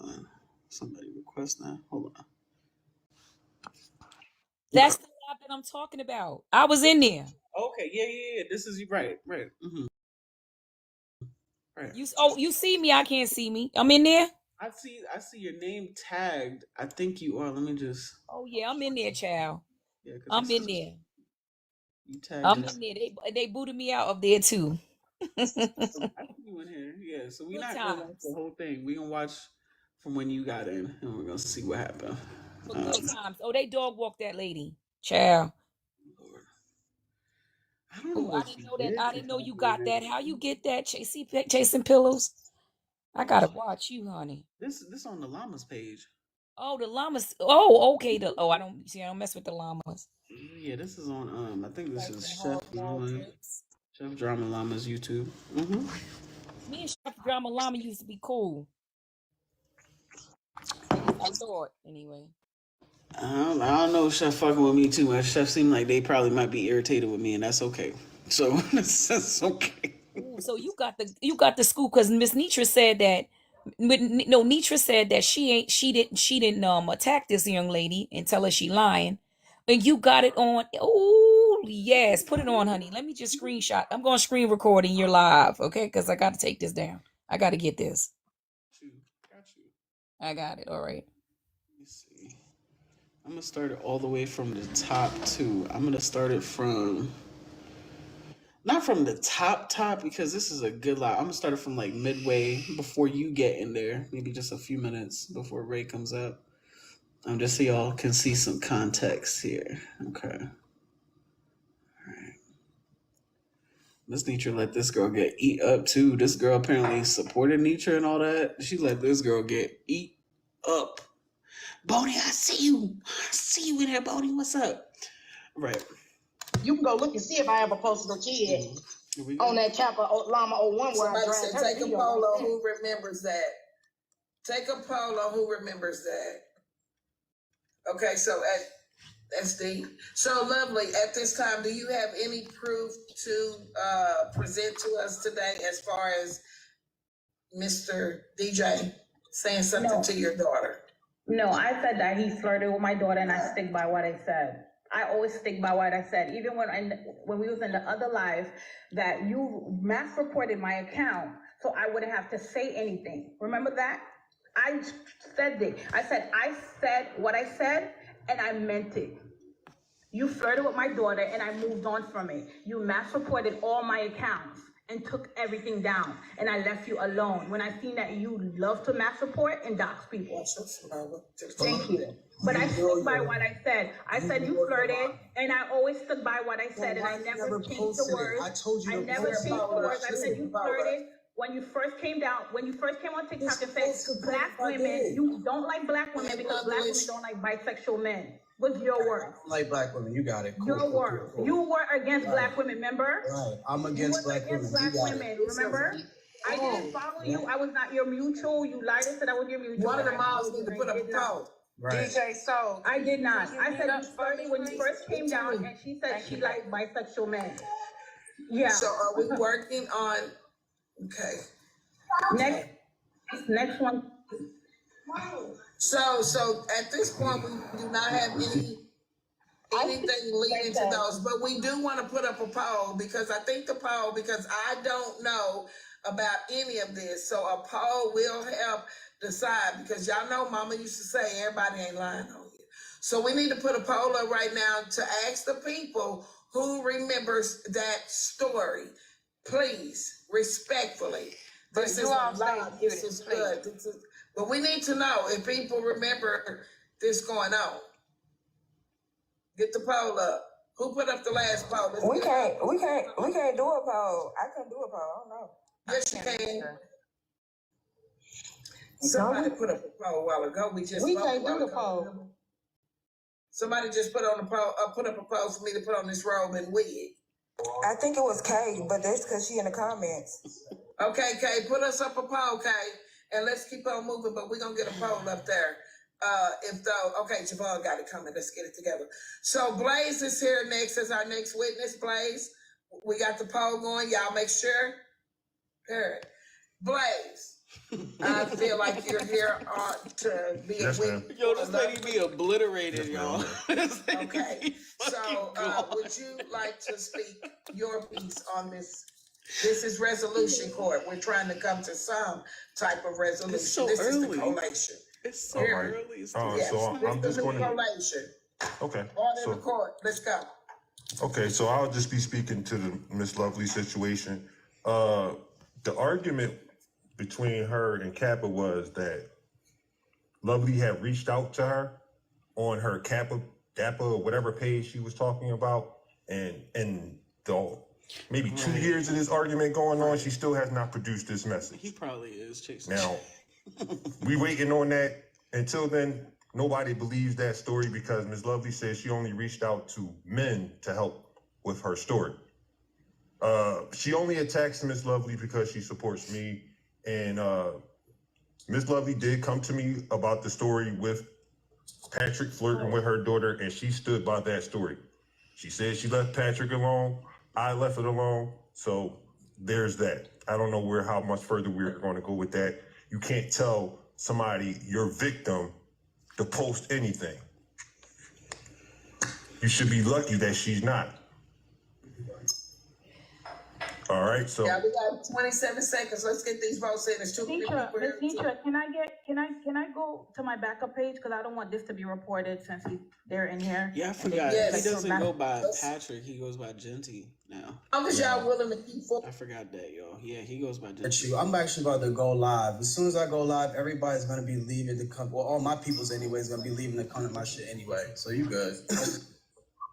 on. Somebody request that. Hold on. That's the live that I'm talking about. I was in there. Okay, yeah. This is right. Mm-hmm. Right. You see me? I can't see me. I'm in there. I see your name tagged. I think you are. Let me just. Oh yeah, I'm in there, child. Yeah, I'm in there. You tagged. I'm in there. They booted me out of there too. I think you in here. Yeah, so we're not gonna watch the whole thing. We're gonna watch from when you got in, and we're gonna see what happened. Good times. Oh, they dog walked that lady, child. I don't know. I didn't know that. I didn't know you got that. How you get that? Chasingpillows. I gotta watch you, honey. This on the llamas page. Oh, the llamas. Oh, okay. I don't mess with the llamas. Yeah, this is on. I think this is Chef Drama Llama's YouTube. Mm-hmm. Me and Chef Drama Llama used to be cool. I thought, anyway. I don't know if Chef fucking with me too much. Chef seem like they probably might be irritated with me, and that's okay. So that's okay. Ooh, so you got the scoop because Miss Nitra said that. No, Nitra said that she didn't attack this young lady and tell her she lying, and you got it on. Oh yes, put it on, honey. Let me just screenshot. I'm going to screen record and you're live, okay? Because I got to take this down. I got to get this. Got you. I got it. All right. Let me see. I'm gonna start it all the way from the top too. I'm gonna start it from not from the top because this is a good lie. I'm gonna start it from like midway before you get in there, maybe just a few minutes before Ray comes up. Just so y'all can see some context here. Okay. All right. Miss Nitra let this girl get eat up too. This girl apparently supported Nitra and all that. She let this girl get eat up. Bodie, I see you. I see you in here, Bodie. What's up? Right. You can go look and see if I ever posted a kid on that chapter Llama 01 where I Somebody dragged said, her take a video. poll on who remembers that. Take a poll on who remembers that. Okay, so that's deep. So lovely. At this time, do you have any proof to present to us today as far as Mr. DJ saying something to your daughter? No, I said that he flirted with my daughter, and I stick by what I said. I always stick by what I said. Even when we was in the other live, that you mass reported my account, so I wouldn't have to say anything. Remember that? I said it. I said what I said, and I meant it. You flirted with my daughter, and I moved on from it. You mass reported all my accounts and took everything down, and I left you alone. When I seen that you love to mass report and dox people. Thank you. But I stick by what I said. I said you flirted, and I always stood by what I said, and I never changed the words. I told you I never changed the words. I said you flirted. When you first came on TikTok and said black women, you don't like black women because black women don't like bisexual men. Was your word. Like black women, you got it. Cool, Your word. Cool. You were against black women, remember? Right, I'm against black women. Remember? I didn't follow you. I was not your mutual. You lied and said I was your mutual. One of the moms need to put up a poll. Right. DJ Soul. I did not. I said you flirted when you first came down, and she said she liked bisexual men. Yeah. So are we working on? Okay. Next one. So at this point, we do not have anything leading to those, but we do want to put up a poll because I don't know about any of this. So a poll will help decide because y'all know Mama used to say everybody ain't lying on you. So we need to put a poll up right now to ask the people who remembers that story. Please, respectfully. This is a lot. This is good. But we need to know if people remember this going on. Get the poll up. Who put up the last poll? We can't do a poll. I couldn't do a poll. I don't know. Yes, you can. Somebody put up a poll a while ago. We can't do the poll. Somebody just put up a poll for me to put on this robe and wig. I think it was Kay, but that's because she in the comments. Okay, Kay, put us up a poll, Kay, and let's keep on moving. But we're gonna get a poll up there. Okay, Javon got it coming. Let's get it together. So Blaze is here next as our next witness. Blaze, we got the poll going. Y'all make sure. Parrot. Blaze, I feel like you're here to be a witness. Yo, this lady be obliterated, y'all. Okay, so would you like to speak your piece on this? This is resolution court. We're trying to come to some type of resolution. It's so this early. Is the collation. It's so early. Yes, So I'm just going to. collation. Okay. Order the court. Let's go. Okay, so I'll just be speaking to the Miss Lovely situation. The argument between her and Kappa was that Lovely had reached out to her on her Kappa or whatever page she was talking about, and the maybe 2 years of this argument going on, she still has not produced this message. He probably is chasing. Now, we waiting on that. Until then, nobody believes that story because Ms. Lovely says she only reached out to men to help with her story. She only attacks Ms. Lovely because she supports me. And Ms. Lovely did come to me about the story with Patrick flirting with her daughter, and she stood by that story. She said she left Patrick alone. I left it alone. So there's that. I don't know how much further we're going to go with that. You can't tell somebody, your victim, to post anything. You should be lucky that she's not. All right, so Yeah, we got 27 seconds. Let's get these votes in. There's too many people Miss here. Nitra, can I go to my backup page because I don't want this to be reported since they're in here. Yeah, I And they forgot. Yes. He doesn't go by Patrick. He goes by Genty now. How much y'all willing to keep for? I forgot that, yo. Yeah, he goes by At Genty. you. I'm actually about to go live. As soon as I go live, everybody's gonna be leaving to come. Well, all my people's anyways gonna be leaving to come to my shit anyway. So you good?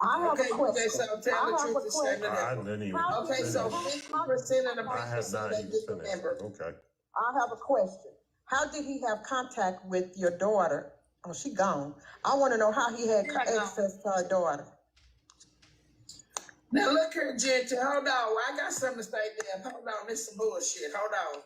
I have Okay, a question. so tell the truth and say I that. didn't even Okay, so 50% of the I have people not say even they get the finished. member. Okay. I have a question. How did he have contact with your daughter? Oh, she gone. I want to know how he had access to her daughter. Now look here, Genty. Hold on. I got something to say there. Hold on. This is some bullshit. Hold on.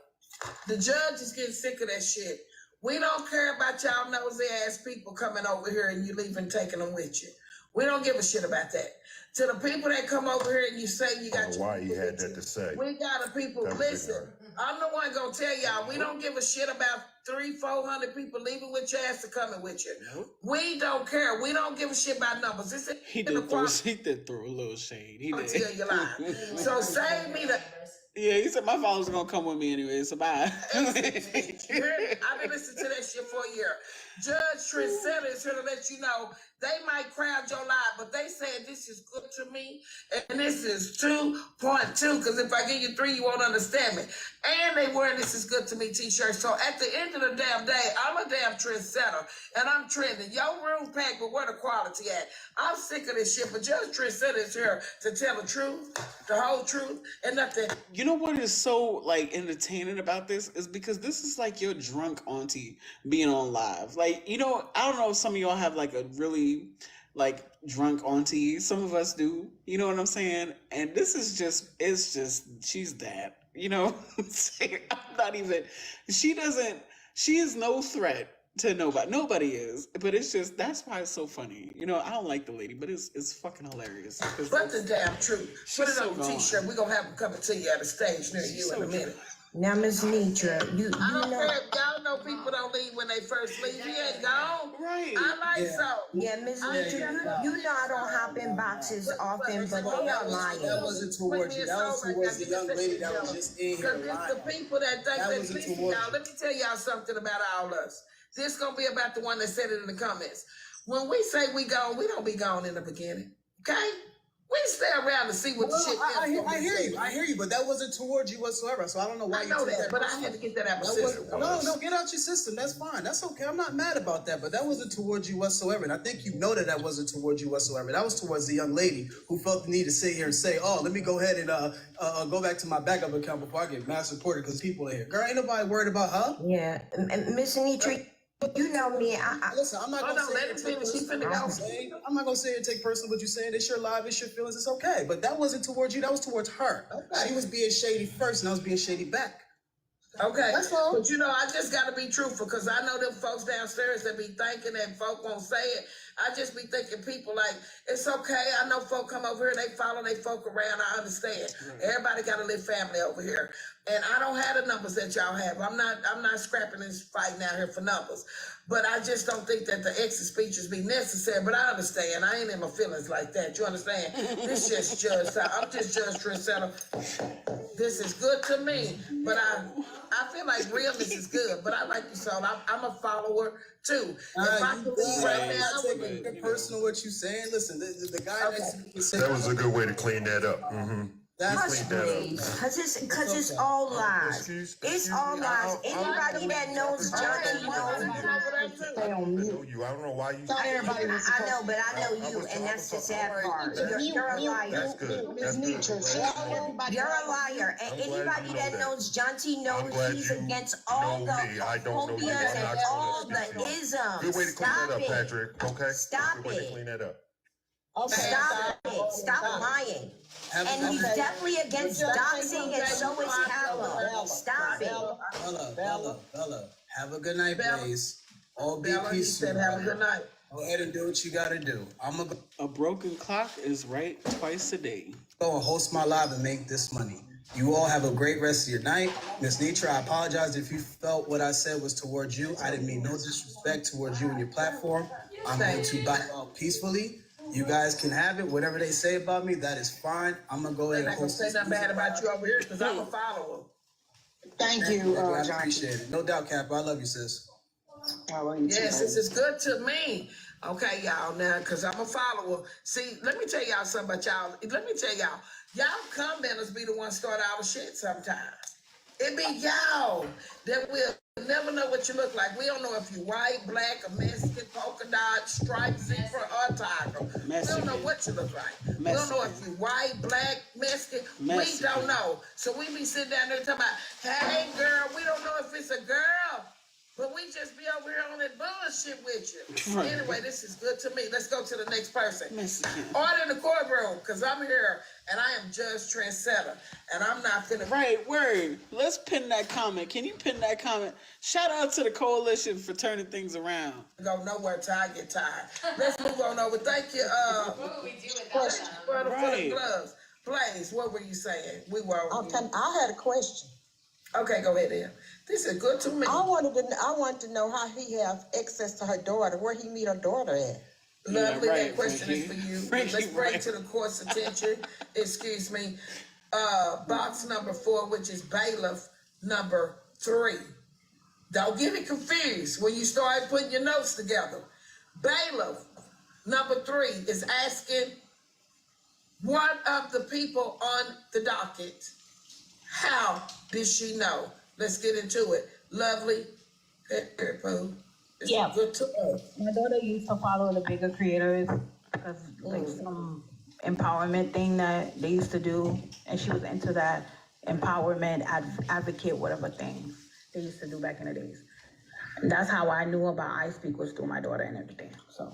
The judge is getting sick of that shit. We don't care about y'all nosy ass people coming over here and you leaving taking them with you. We don't give a shit about that. To the people that come over here and you say you I got don't know why he had that to say. we got a people, That was listen, I'm the one gonna tell y'all, we don't give a shit about 300-400 people leaving with your ass to coming with you. We don't care. We don't give a shit about numbers. This is He did throw a little shade. He I'll did. tell you lie. So save me the Yeah, he said my followers gonna come with me anyway, so bye. I've been listening to that shit for a year. Judge Trendsetter is here to let you know they might crowd your live, but they said this is good to me, and this is 2.2, because if I give you 3, you won't understand me. And they wearing this is good to me t-shirts. So at the end of the damn day, I'm a damn trendsetter, and I'm trending. Your room packed, but where the quality at? I'm sick of this shit, but Judge Trendsetter is here to tell the truth, the whole truth, and nothing. You know what is so like entertaining about this is because this is like your drunk auntie being on live. Like, you know, I don't know if some of y'all have like a really like drunk auntie. Some of us do. You know what I'm saying? And this is just, it's just, she's that. You know, I'm not even. She is no threat to nobody. Nobody is. But it's just, that's why it's so funny. You know, I don't like the lady, but it's fucking hilarious. But the damn truth. Put it so on the gone. t-shirt. We're gonna have them coming to you at a stage near you in a minute. Now, Miss Nitra, you I don't know. care if y'all know people don't leave when they first leave. He ain't gone. Right. I like so. Yeah, Miss Nitra, you know I don't hop in boxes often, but they are lying. That wasn't towards you. That was towards the young lady that was just in here Because lying. it's the people that think That they wasn't listen, towards y'all. Let me tell y'all something about all us. This gonna be about the one that said it in the comments. When we say we gone, we don't be gone in the beginning. Okay? We stay around to see what the shit I is. hear you, but that wasn't towards you whatsoever. So I don't know why I you know took that, but I had to get that out of my system. No, get out your system. That's fine. That's okay. I'm not mad about that, but that wasn't towards you whatsoever. And I think you know that wasn't towards you whatsoever. That was towards the young lady who felt the need to sit here and say, "Oh, let me go ahead and go back to my backup account before I get mass supported because people are here." Girl, ain't nobody worried about her. Yeah, Miss Nitra, you know me. Listen, I'm not Hold gonna on, let him finish. He finna go. I'm not gonna say and take personal what you're saying. It's your life, it's your feelings, it's okay. But that wasn't towards you, that was towards her. Okay. She was being shady first, and I was being shady back. Okay, That's all. but you know, I just gotta be truthful because I know them folks downstairs that be thinking that folk won't say it. I just be thinking people like, it's okay. I know folk come over here, they follow they folk around. I understand. Everybody gotta live family over here. And I don't have the numbers that y'all have. I'm not scrapping this fighting out here for numbers. But I just don't think that the exit speeches be necessary. But I understand. I ain't in my feelings like that. You understand? This just Judge. I'm just Judge Trendsetter. This is good to me. But I feel like realness is good. But I like you, Soul. I'm a follower too. If I could leave right now, I would Take be. it personal what you saying. Listen, the guy next to me said That was a good way to clean that up. Hush, Clean that up. please, cause it's all lies. It's all lies. Anybody that knows Johnny knows. I know you. I don't know why you. I know, but I know you, and that's the sad part. You're a liar. That's good. That's good. You're a liar. And I'm glad anybody you know that that. knows John T I'm knows glad he's you against all know the me. I don't know you. phobias I'm and not all gonna the speak isms. Good way to clean Stop that up, it. Patrick. Okay. Stop Good way to it. clean that up. Stop it. Stop lying. And he's definitely against doxing, and so is Callum. Stop it. Bella, have a good night, Bella. please. All be Bella, he peaceful. said, have a good night. Go ahead and do what you gotta do. I'm gonna A broken clock is right twice a day. go and host my live and make this money. You all have a great rest of your night. Miss Nitra, I apologize if you felt what I said was towards you. I didn't mean no disrespect towards you and your platform. I'm going to back out peacefully. You guys can have it. Whatever they say about me, that is fine. I'm gonna go ahead They're and not gonna host say this nothing bad about you over here because I'm a follower. Thank you, I Johnny. appreciate it. No doubt, Cap. I love you, sis. Yes, this is good to me. Okay, y'all, now, because I'm a follower. See, let me tell y'all something about y'all. Let me tell y'all commenters be the ones start our shit sometimes. It be y'all that will never know what you look like. We don't know if you white, black, or Mexican, polka dot, striped, zebra, or tiger. We don't know what you look like. We don't know if you white, black, Mexican. We don't know. So we be sitting down there talking about, hey, girl, we don't know if it's a girl. But we just be over here on that bullshit with you. Right. Anyway, this is good to me. Let's go to the next person. Mexican. Order in the courtroom, because I'm here and I am Judge Trendsetter. And I'm not finna. Right, word. Let's pin that comment. Can you pin that comment? Shout out to the coalition for turning things around. Go nowhere till I get tired. Let's move on over. Thank you. What would we do without them? For the Right. gloves. Blaze, what were you saying? We were. I had a question. Okay, go ahead then. This is good to me. I wanted to know how he have access to her daughter, where he meet her daughter at. Lovely, Yeah, right, that question Frankie. is for you. Frankie, Let's bring right. to the court's attention, excuse me, box number 4, which is bailiff number 3. Don't get it confused when you start putting your notes together. Bailiff number 3 is asking one of the people on the docket, how did she know? Let's get into it. Lovely. Yeah. Good to know. My daughter used to follow the bigger creators because like some empowerment thing that they used to do, and she was into that empowerment advocate whatever thing they used to do back in the days. And that's how I knew about I Speak was through my daughter and everything. So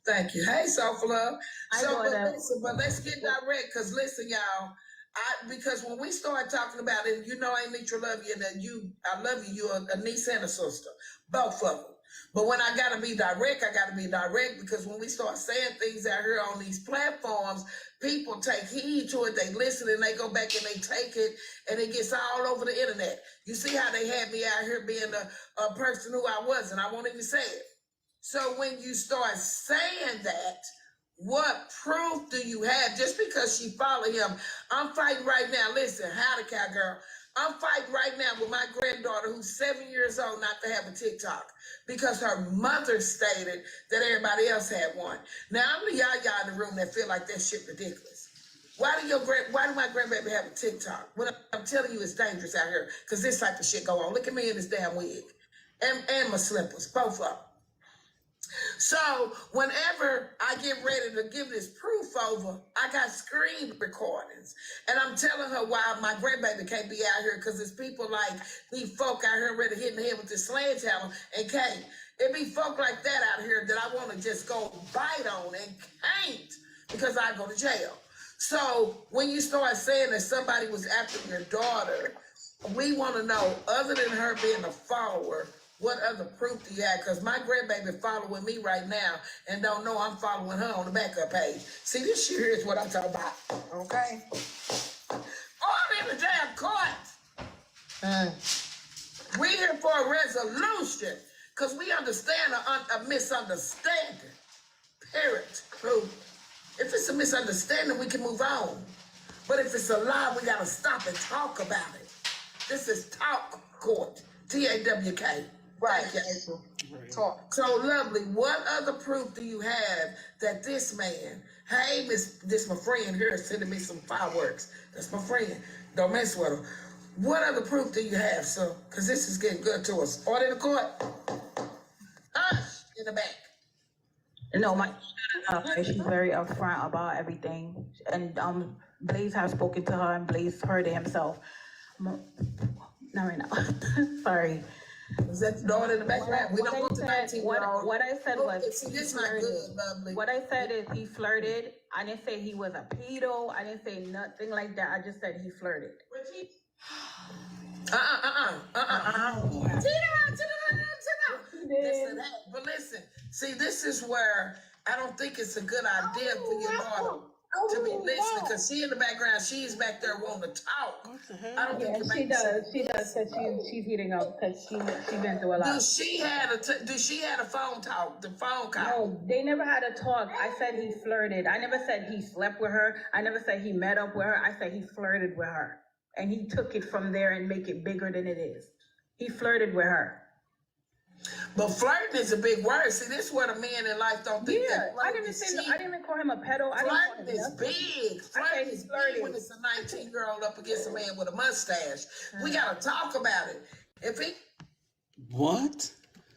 thank you. Hey, Soulful Love. daughter. But let's get direct, because listen, y'all. Because when we start talking about it, you know I need to love you, and that I love you. You're a niece and a sister, both of them. But when I gotta be direct, I gotta be direct, because when we start saying things out here on these platforms, people take heed to it. They listen and they go back and they take it, and it gets all over the internet. You see how they had me out here being a person who I wasn't. I won't even say it. So when you start saying that, what proof do you have? Just because she followed him, I'm fighting right now. Listen, howdy, cowgirl. I'm fighting right now with my granddaughter, who's 7 years old, not to have a TikTok, because her mother stated that everybody else had one. Now, I'm the y'all in the room that feel like that shit ridiculous. Why do my grandbaby have a TikTok? When I'm telling you it's dangerous out here, because this type of shit go on. Look at me in this damn wig. And my slippers, both of them. So whenever I get ready to give this proof over, I got screen recordings. And I'm telling her why my grandbaby can't be out here, because it's people like these folk out here ready to hit in the head with this sledgehammer and can't. It be folk like that out here that I want to just go bite on and can't, because I go to jail. So when you start saying that somebody was after your daughter, we want to know, other than her being a follower, what other proof do you have? Because my grandbaby following me right now and don't know I'm following her on the backup page. See, this shit here is what I'm talking about. Okay? All in the damn court. We here for a resolution, because we understand a misunderstanding. Period. Proof. If it's a misunderstanding, we can move on. But if it's a lie, we got to stop and talk about it. This is Talk Court. TAWK. Right. Thank you, April. Talk. So, Lovely, what other proof do you have that this man, hey, this my friend here sending me some fireworks. That's my friend. Don't mess with him. What other proof do you have, sir? Because this is getting good to us. Order in the court. Hush, in the back. No, she's very upfront about everything, and Blaze has spoken to her, and Blaze heard it himself. Not right now. Sorry. Is that the door in the background? We don't go to 19. What I said was, see, this not good, Lovely. what I said is he flirted. I didn't say he was a pedo. I didn't say nothing like that. I just said he flirted. Listen, but listen, See, this is where I don't think it's a good idea for your daughter to be listening, because she in the background, she's back there wanting to talk. What the hell? I don't think it She makes sense. does. She does, because she's heating up because she's been through a lot. Do she had a phone talk? The phone call? No, they never had a talk. I said he flirted. I never said he slept with her. I never said he met up with her. I said he flirted with her, and he took it from there and make it bigger than it is. He flirted with her. But flirting is a big word. See, this is what a man in life don't think that I flirting didn't is say. cheap. I didn't even call him a pedo. Flirting is big. Flirting is flirting. big when it's a 19-year-old up against a man with a mustache. We gotta talk about it. If he What?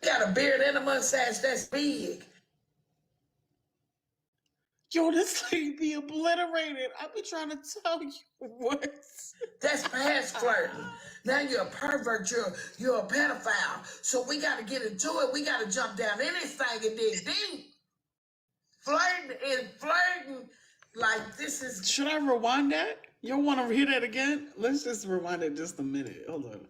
got a beard and a mustache, that's big. Yo, this lady be obliterated. I be trying to tell you what. That's past flirting. Now you're a pervert. You're a pedophile. So we got to get into it. We got to jump down in this thing and dig deep. Flirting like this is. Should I rewind that? You want to hear that again? Let's just rewind it just a minute. Hold on.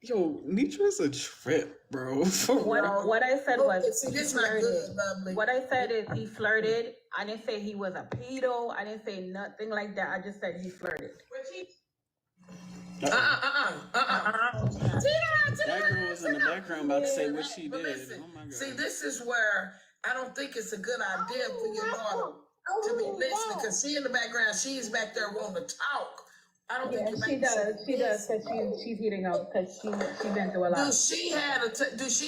Yo, Nitra's a trip, bro. What I said was See, this not good, lovely. What I said is he flirted. I didn't say he was a pedo. I didn't say nothing like that. I just said he flirted. That girl was in the background about to say what she did. Listen, Oh my God. see, this is where I don't think it's a good idea for your daughter to be listening, because she in the background, she's back there wanting to talk. I don't think it makes sense. She does, because she's heating up because she's been through a lot. Do she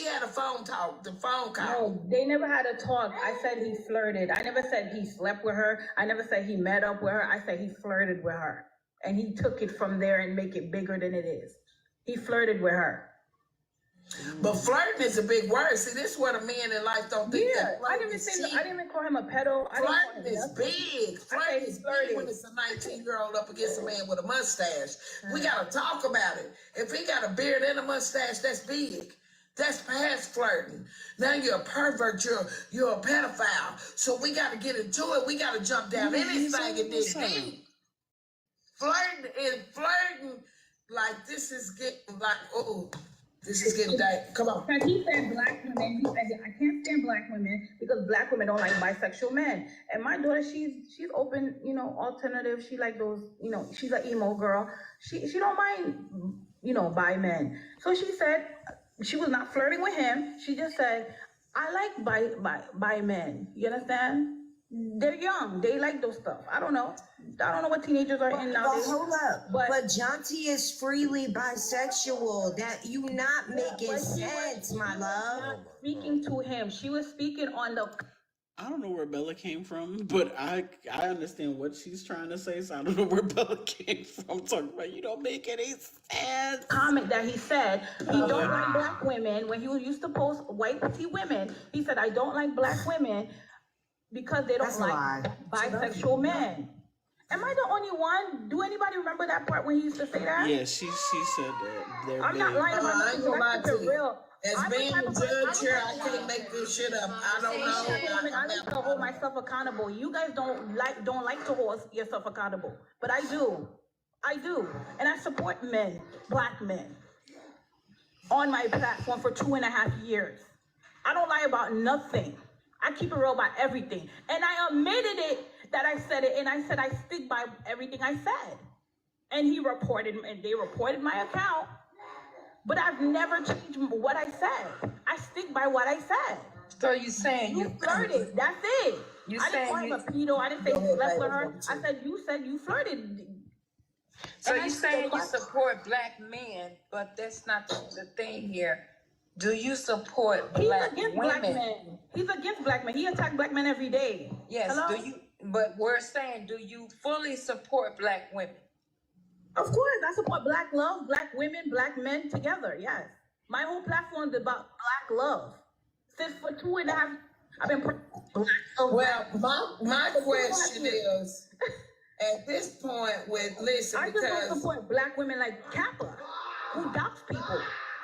had a phone talk? The phone call? No, they never had a talk. I said he flirted. I never said he slept with her. I never said he met up with her. I said he flirted with her, and he took it from there and make it bigger than it is. He flirted with her. But flirting is a big word. See, this is what a man in life don't think that I flirting didn't is say. cheap. I didn't even call him a pedo. Flirting is big. Flirting is big when it's a 19-year-old up against a man with a mustache. We gotta talk about it. If he got a beard and a mustache, that's big. That's past flirting. Now you're a pervert. You're a pedophile. So we gotta get into it. We gotta jump down in this thing and dig deep. Flirting like this is getting like this is getting dark. Come on. Because he said black women. He said I can't stand black women because black women don't like bisexual men. And my daughter, she's open, alternative. She like those, she's an emo girl. She don't mind, bi men. So she said she was not flirting with him. She just said I like bi men. You understand? They're young. They like those stuff. I don't know what teenagers are in nowadays. Hold up. But Jonty is freely bisexual. That you not making sense, my love. Not speaking to him. She was speaking on the. I don't know where Bella came from, but I understand what she's trying to say, so I don't know where Bella came from. Talking about you don't make any sense. Comment that he said he don't like black women. When he used to post white petite women, he said I don't like black women because they don't like bisexual men. Am I the only one? Do anybody remember that part when he used to say that? Yeah, she said that. I'm not lying about I ain't gonna lie to you. real. As being a judge here, I can't make this shit up. I don't know. I like to hold myself accountable. You guys don't like to hold yourself accountable, but I do. And I support men, black men, on my platform for 2.5 years. I don't lie about nothing. I keep it real about everything. And I admitted it that I said it, and I said I stick by everything I said. And they reported my account, but I've never changed what I said. I stick by what I said. So you saying you flirted? That's it. I didn't call him a pedo. I didn't say you slept with her. I said you flirted. So you saying you support black men, but that's not the thing here. Do you support black women? Black men. He's against black men. He attacks black men every day. Yes. Hello? Do you? But we're saying, do you fully support black women? Of course, I support black love, black women, black men together. Yes, my whole platform is about black love. Since for 2.5, I've been black love. Well, my question is, at this point, I just don't support black women like Kappa, who dox people.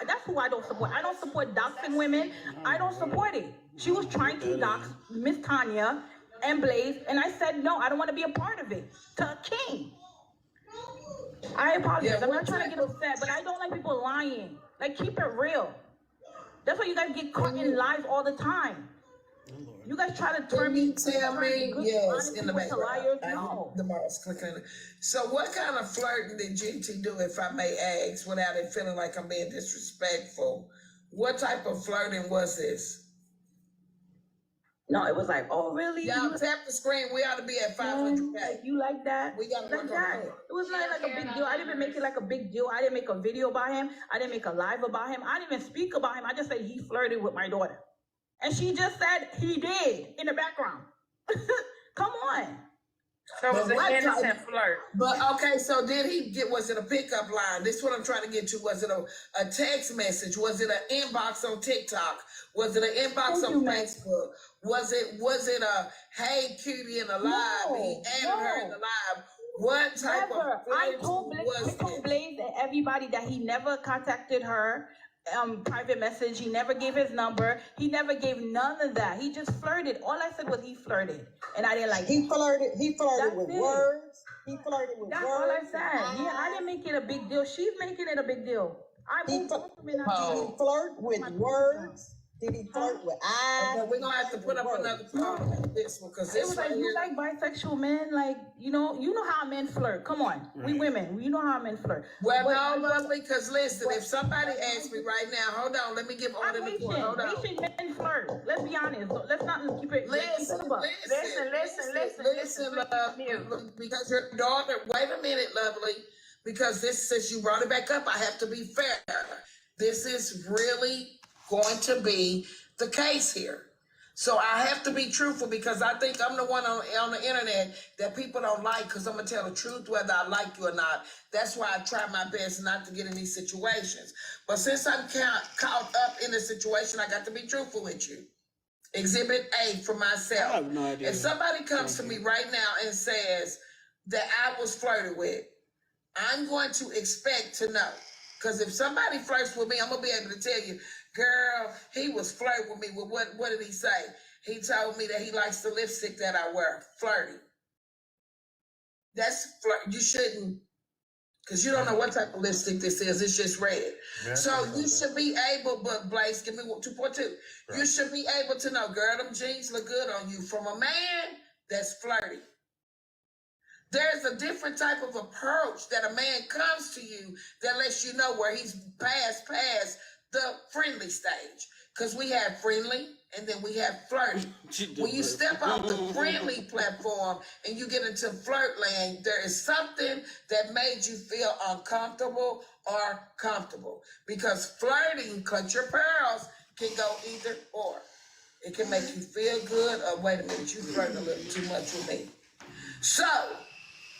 That's who I don't support. I don't support doxing women. I don't support it. She was trying to dox Miss Tanya and Blaze, and I said no. I don't want to be a part of it. To a king. I apologize. I'm not trying to get upset, but I don't like people lying. Like, keep it real. That's why you guys get caught in lies all the time. You guys try to turn me. Tell me, yes, in the people to background. liars. I No. the mouse clicking. So, what kind of flirting did GT do, if I may ask, without it feeling like I'm being disrespectful? What type of flirting was this? No, it was like, oh, really? Y'all tap the screen. We ought to be at 500K. Like, you like that? We got to like work that. on it. It was not like a big deal. I didn't even make it like a big deal. I didn't make a video about him. I didn't make a live about him. I didn't even speak about him. I just said he flirted with my daughter. And she just said he did in the background. Come on. So it was an innocent flirt. But okay, so did he get, was it a pickup line? This is what I'm trying to get to. Was it a text message? Was it an inbox on TikTok? Was it an inbox on Facebook? Was it a hey cutie in the live? He added her in the live. What type of I told Blaze and everybody that he never contacted her private message. He never gave his number. He never gave none of that. He just flirted. All I said was he flirted, and I didn't like He flirted with words. He flirted with That's words. all I said. Yeah, I didn't make it a big deal. She's making it a big deal. Did he flirt with words? Did he flirt with eyes? Okay, we're gonna have to put up another poll on this one because It this was right like, here. you like bisexual men, like, you know how men flirt. Come on, we women, you know how men flirt. Well, no, lovely, because listen, if somebody asks me right now, hold on, let me give order in the court. Hold on. Haitian men flirt. Let's be honest. Let's not keep it. Listen, because your daughter, wait a minute, lovely, because this, since you brought it back up, I have to be fair. This is really going to be the case here. So I have to be truthful because I think I'm the one on the internet that people don't like because I'm going to tell the truth whether I like you or not. That's why I try my best not to get in these situations. But since I'm caught up in the situation, I got to be truthful with you. Exhibit A for myself. I have no idea. If somebody comes to me right now and says that I was flirted with, I'm going to expect to know. Because if somebody flirts with me, I'm going to be able to tell you, girl, he was flirting with me. Well, what did he say? He told me that he likes the lipstick that I wear. Flirty. That's flirt. You shouldn't, because you don't know what type of lipstick this is. It's just red. So you should be able, but Blaze, give me 2.2. Right. You should be able to know, girl, them jeans look good on you from a man that's flirty. There's a different type of approach that a man comes to you that lets you know where he's past the friendly stage. Because we have friendly and then we have flirty. When you step off the friendly platform and you get into flirt land, there is something that made you feel uncomfortable or comfortable. Because flirting, clutch your pearls, can go either or. It can make you feel good or wait a minute, you flirting a little too much with me. So,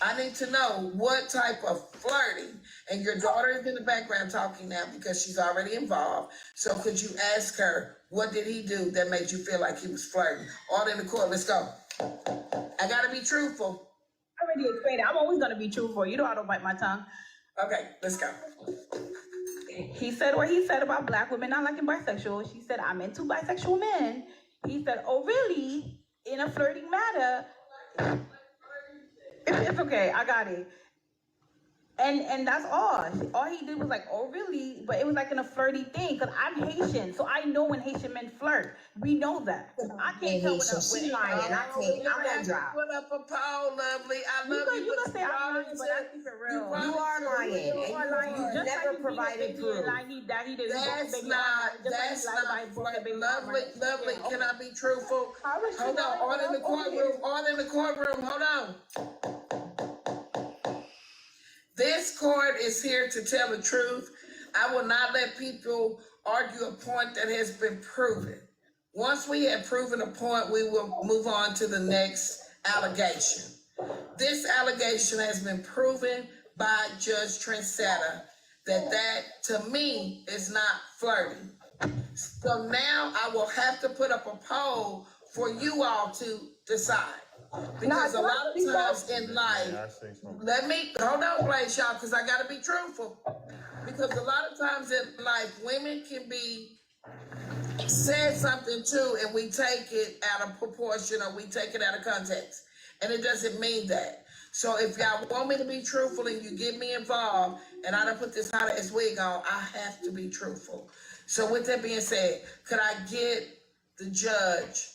I need to know what type of flirting, and your daughter is in the background talking now because she's already involved. So could you ask her, what did he do that made you feel like he was flirting? All in the court, let's go. I gotta be truthful. I already explained it. I'm always gonna be truthful. You know I don't bite my tongue. Okay, let's go. He said what he said about black women not liking bisexual. She said, I'm into bisexual men. He said, oh really? In a flirting matter. It's okay, I got it. And that's all. All he did was like, oh really? But it was like in a flirty thing, because I'm Haitian, so I know when Haitian men flirt. We know that. I can't tell when lying. I'm gonna drop. Put up a poll, lovely. I love you. You can say I'm lying, but I keep it real. You are lying. You never provided proof. That's not lovely. Lovely. Can I be truthful? Hold on. All in the courtroom. All in the courtroom. Hold on. This court is here to tell the truth. I will not let people argue a point that has been proven. Once we have proven a point, we will move on to the next allegation. This allegation has been proven by Judge Trensetta that to me is not flirting. So now I will have to put up a poll for you all to decide. Because a lot of times in life, hold on, Blaze, y'all, because I got to be truthful. Because a lot of times in life, women can be said something too, and we take it out of proportion or we take it out of context. And it doesn't mean that. So if y'all want me to be truthful and you get me involved, and I done put this hot ass wig on, I have to be truthful. So with that being said, could I get the judge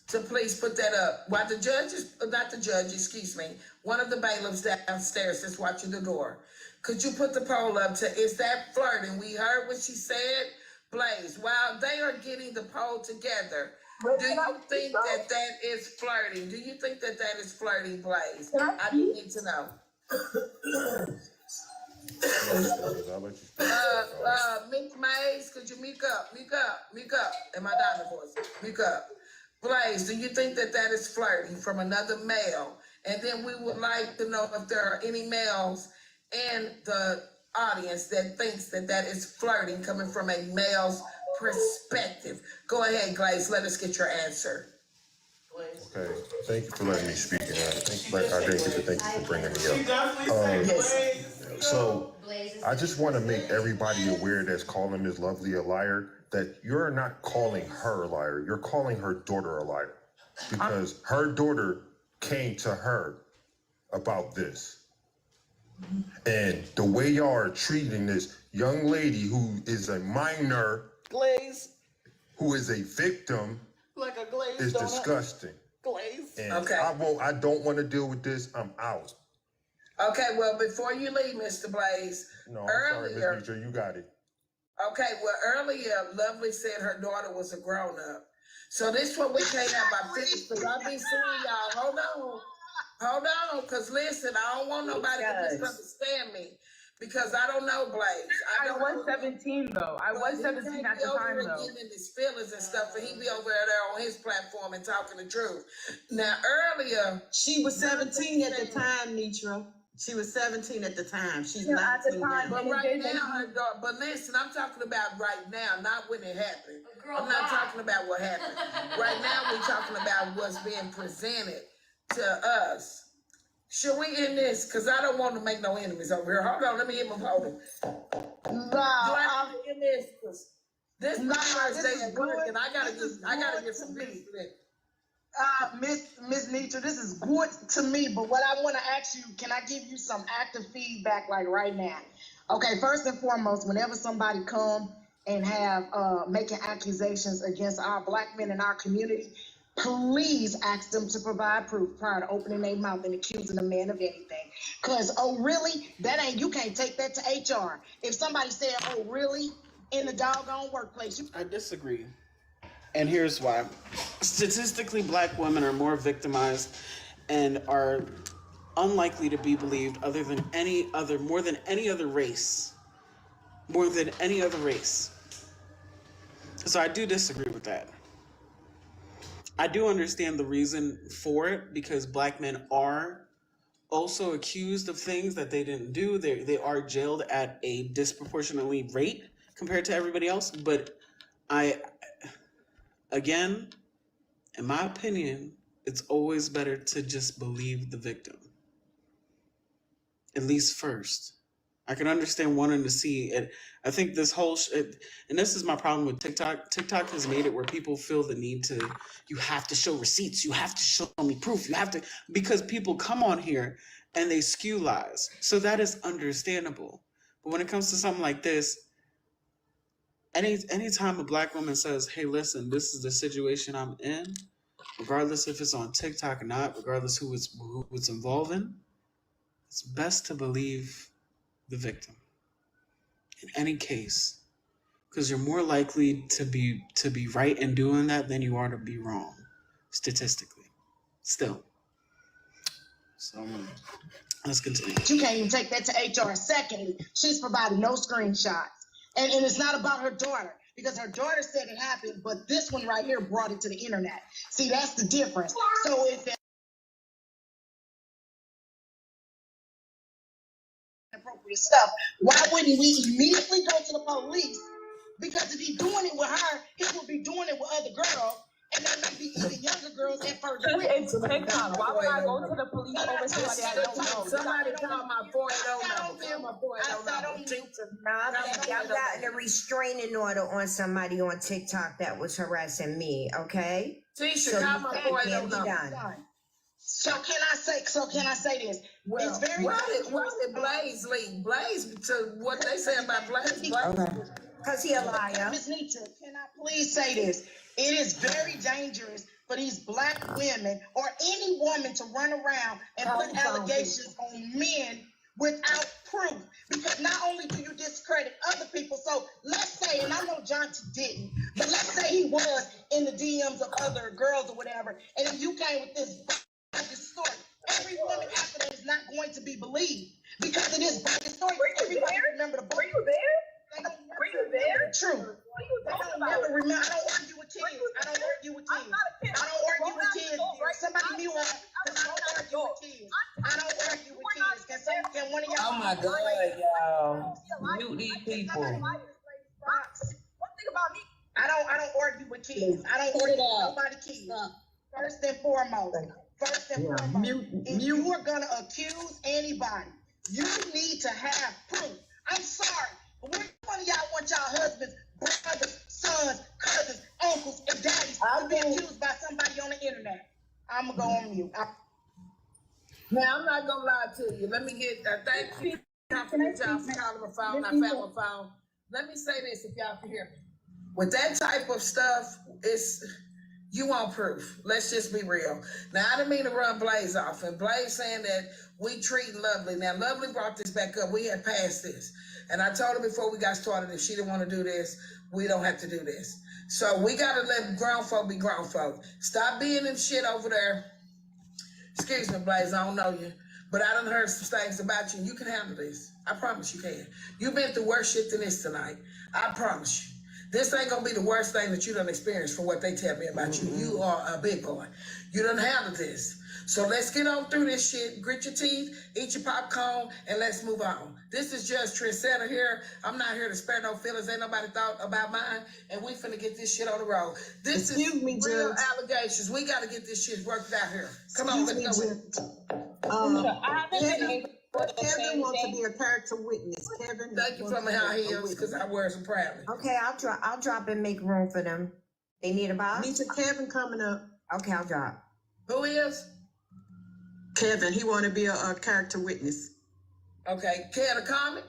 to please put that up? While the judge is, not the judge, excuse me, one of the bailiffs downstairs that's watching the door. Could you put the poll up to, is that flirting? We heard what she said, Blaze. While they are getting the poll together, do you think that that is flirting? Do you think that that is flirting, Blaze? I do need to know. Mick Mays, could you meek up? In my diamond voice, meek up. Blaze, do you think that that is flirting from another male? And then we would like to know if there are any males in the audience that thinks that that is flirting coming from a male's perspective. Go ahead, Glaze, let us get your answer. Okay, thank you for letting me speak. And thank you for bringing me up. So I just want to make everybody aware that's calling Ms. Lovely a liar, that you're not calling her a liar. You're calling her daughter a liar, because her daughter came to her about this. And the way y'all are treating this young lady who is a minor, Glaze, who is a victim, like a glaze is donut. disgusting. Glaze. And Okay. I don't want to deal with this. I'm out. Okay, well, before you leave, Mr. Blaze, No, I'm sorry, earlier, Ms. Mitra, you got it. okay, well, earlier, Lovely said her daughter was a grown-up. So this what we can't have my finish, because I be seeing y'all. Hold on, because listen, I don't want nobody to misunderstand me, because I don't know Blaze. I was 17 though. I was 17 at the time though. Getting in his feelings and stuff, and he be over there on his platform and talking the truth. Now, earlier, She was 17 at the time, Nitra. She was 17 at the time. She's 19 now. but right now, her daughter, but listen, I'm talking about right now, not when it happened. I'm not talking about what happened. Right now, we're talking about what's being presented to us. Should we end this? Because I don't want to make no enemies over here. Hold on, let me hit my podium. Do I need to end this? 'Cause this is good, and I gotta get some beef with it. Miss Nitra, this is good to me, but what I want to ask you, can I give you some active feedback like right now? Okay, first and foremost, whenever somebody come and have making accusations against our black men in our community, please ask them to provide proof prior to opening their mouth and accusing a man of anything. Because, oh, really? You can't take that to HR. If somebody said, oh, really, in the doggone workplace. I disagree. And here's why. Statistically, black women are more victimized and are unlikely to be believed more than any other race. So I do disagree with that. I do understand the reason for it, because black men are also accused of things that they didn't do. They are jailed at a disproportionately rate compared to everybody else. But again, in my opinion, it's always better to just believe the victim. At least first. I can understand wanting to see it. I think this whole, and this is my problem with TikTok. TikTok has made it where people feel the need to, you have to show receipts, you have to show me proof, because people come on here and they skew lies. So that is understandable. But when it comes to something like this, anytime a black woman says, hey, listen, this is the situation I'm in, regardless if it's on TikTok or not, regardless who it's involving, it's best to believe the victim in any case, because you're more likely to be right in doing that than you are to be wrong, statistically. Still. So let's continue. You can't even take that to HR. Secondly, she's provided no screenshots. And it's not about her daughter, because her daughter said it happened, but this one right here brought it to the internet. See, that's the difference. So if appropriate stuff, why wouldn't we immediately go to the police? Because if he's doing it with her, he will be doing it with other girls, and there may be even younger girls at first grade. It's TikTok. Why would I go to the police over somebody I don't know? Somebody call my 480 number. Y'all gotten a restraining order on somebody on TikTok that was harassing me, okay? Tisha, call my 480 number. So can I say this? Well, It's very why dangerous. did Blaze leave? Blaze, to what they say about Blaze, Blaze. Because he a liar. Ms. Nitra, can I please say this? It is very dangerous for these black women or any woman to run around and put allegations on men without proof. Because not only do you discredit other people, so let's say, and I know Johnson didn't, but let's say he was in the DMs of other girls or whatever, and if you came with this story, every woman after that is not going to be believed because it is bogus story. Everybody remember the book. Were you there? Were you there? True. They don't never remember. I don't argue with kids. I don't argue with kids. I don't argue with kids. Somebody mute her because I don't argue with kids. I don't argue with kids. Can one of y'all? Oh my God, y'all. Mute these people. One thing about me, I don't argue with kids. I don't argue with nobody kids. First and foremost. If you are gonna accuse anybody, you need to have proof. I'm sorry, but which one of y'all want y'all husbands, brothers, sons, cousins, uncles, and daddies to be accused by somebody on the internet? I'm gonna go on mute. Now, I'm not gonna lie to you. Let me get thank you for y'all for calling my phone. I found my phone. Let me say this if y'all can hear me. With that type of stuff, you want proof. Let's just be real. Now, I didn't mean to run Blaze off, and Blaze saying that we treat Lovely. Now, Lovely brought this back up. We had passed this. And I told her before we got started, if she didn't want to do this, we don't have to do this. So we got to let grown folk be grown folk. Stop being in shit over there. Excuse me, Blaze, I don't know you, but I done heard some things about you, and you can handle this. I promise you can. You've been through worse shit than this tonight. I promise you. This ain't gonna be the worst thing that you done experienced from what they tell me about you. You are a big boy. You done handle this. So let's get on through this shit. Grit your teeth, eat your popcorn, and let's move on. This is just Trendsetter here. I'm not here to spare no feelings. Ain't nobody thought about mine, and we finna get this shit on the road. This is real allegations. We gotta get this shit worked out here. Come on, let's go. Kevin wants to be a character witness. Kevin, thank you for my high heels because I wear them proudly. Okay, I'll drop and make room for them. They need a box? Nitra, Kevin coming up. Okay, I'll drop. Who is? Kevin, he want to be a character witness. Okay, Kevin comment?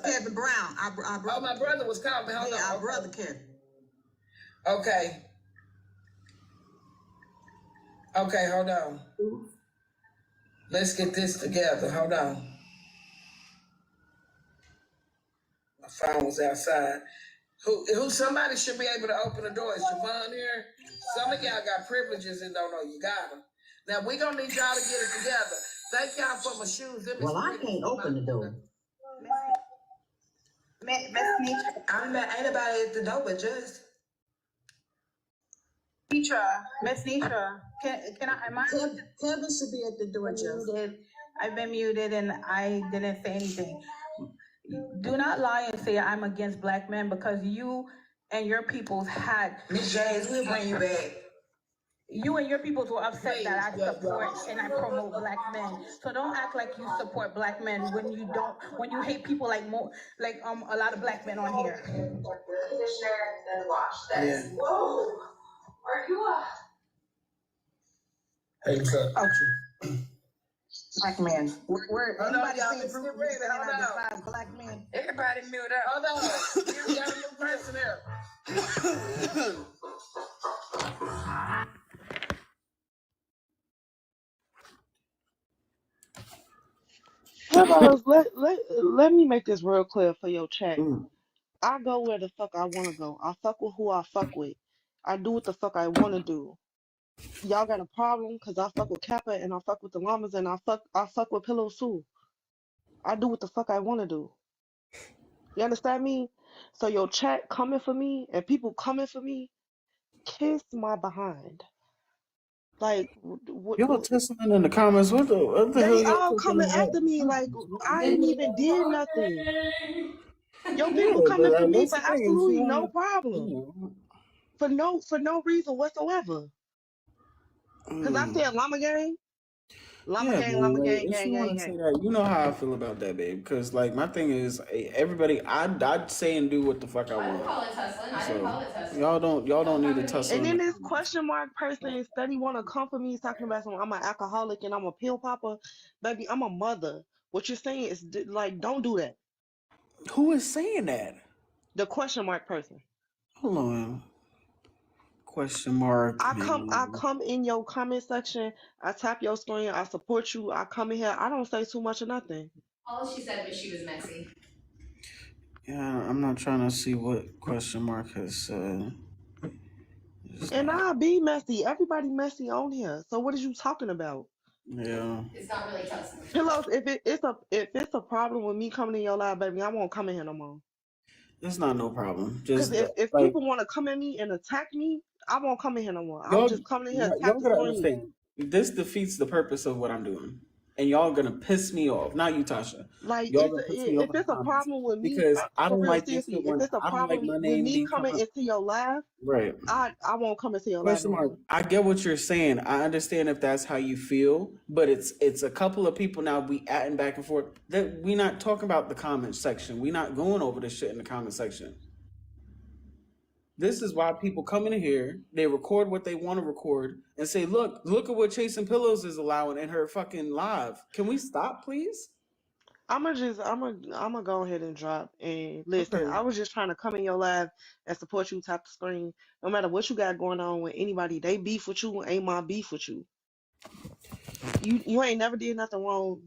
Kevin Brown. Our brother. Oh, my brother was calling me. Hold on. Our brother Kevin. Okay. Okay, hold on. Let's get this together. Hold on. My phone was outside. Who? Somebody should be able to open the door. Is Javon here? Some of y'all got privileges and don't know you got them. Now, we're going to need y'all to get it together. Thank y'all for my shoes. Well, I can't open the door. Miss Nitra. Ain't nobody at the door but just. Miss Nitra, Kevin should be at the door, just. I've been muted and I didn't say anything. Do not lie and say I'm against black men because you and your peoples had. Miss James, we'll bring you back. You and your peoples were upset that I support and I promote black men. So don't act like you support black men when you don't. When you hate people like a lot of black men on here. Yeah. Whoa. Where you at? Hey, what's up? Okay. Black man. Where anybody seen Bruce Lee saying I despise black men? Everybody mute up. Hold on. You got a new person here. Let me make this real clear for your chat. I go where the fuck I want to go. I fuck with who I fuck with. I do what the fuck I want to do. Y'all got a problem because I fuck with Kappa and I fuck with the llamas and I fuck with Pillows too. I do what the fuck I want to do. You understand me? So your chat coming for me and people coming for me, kiss my behind. Like, Y'all tussling in the comments. What the hell? They all coming after me like I ain't even did nothing. Your people coming for me for absolutely no problem. For no reason whatsoever. Cause I said llama gang. Llama Yeah, gang, man. llama Like, gang, if gang, you want gang, to say gang. that, you know how I feel about that, babe. Because like my thing is, everybody, I'd say and do what the fuck I I didn't want. call it tussling. I didn't call it tussling. Y'all don't need to tussle And in then the this comments. question mark person steady want to come for me talking about some I'm an alcoholic and I'm a pill popper. Baby, I'm a mother. What you're saying is like, don't do that. Who is saying that? The question mark person. Hold on. Question mark. I Man. come in your comment section. I tap your screen. I support you. I come in here. I don't say too much or nothing. All she said was she was messy. Yeah, I'm not trying to see what question mark has said. And I'll be messy. Everybody messy on here. So what is you talking about? Yeah. It's not really tussling. Pillows, if it's a problem with me coming in your live, baby, I won't come in here no more. It's not no problem. Because Just if like people want to come at me and attack me, I won't come in here no more. I'm y'all, just coming in here, tap y'all the gotta screen. understand. This defeats the purpose of what I'm doing, and y'all gonna piss me off. Not you, Tasha. Like Y'all gonna piss me off if in the it's a comments problem with me, because I for don't real, like this seriously, shit if when it's a I don't like problem my with name me being coming coming. into your live, Right. I won't come into your live Question no mark. more. I get what you're saying. I understand if that's how you feel, but it's a couple of people now we atting back and forth. That we not talking about the comment section. We not going over this shit in the comment section. This is why people come in here, they record what they want to record, and say, look at what Chasing Pillows is allowing in her fucking live. Can we stop, please? I'm gonna go ahead and drop and listen. Okay. I was just trying to come in your live and support you, tap the screen. No matter what you got going on with anybody, they beef with you ain't my beef with you. You ain't never did nothing wrong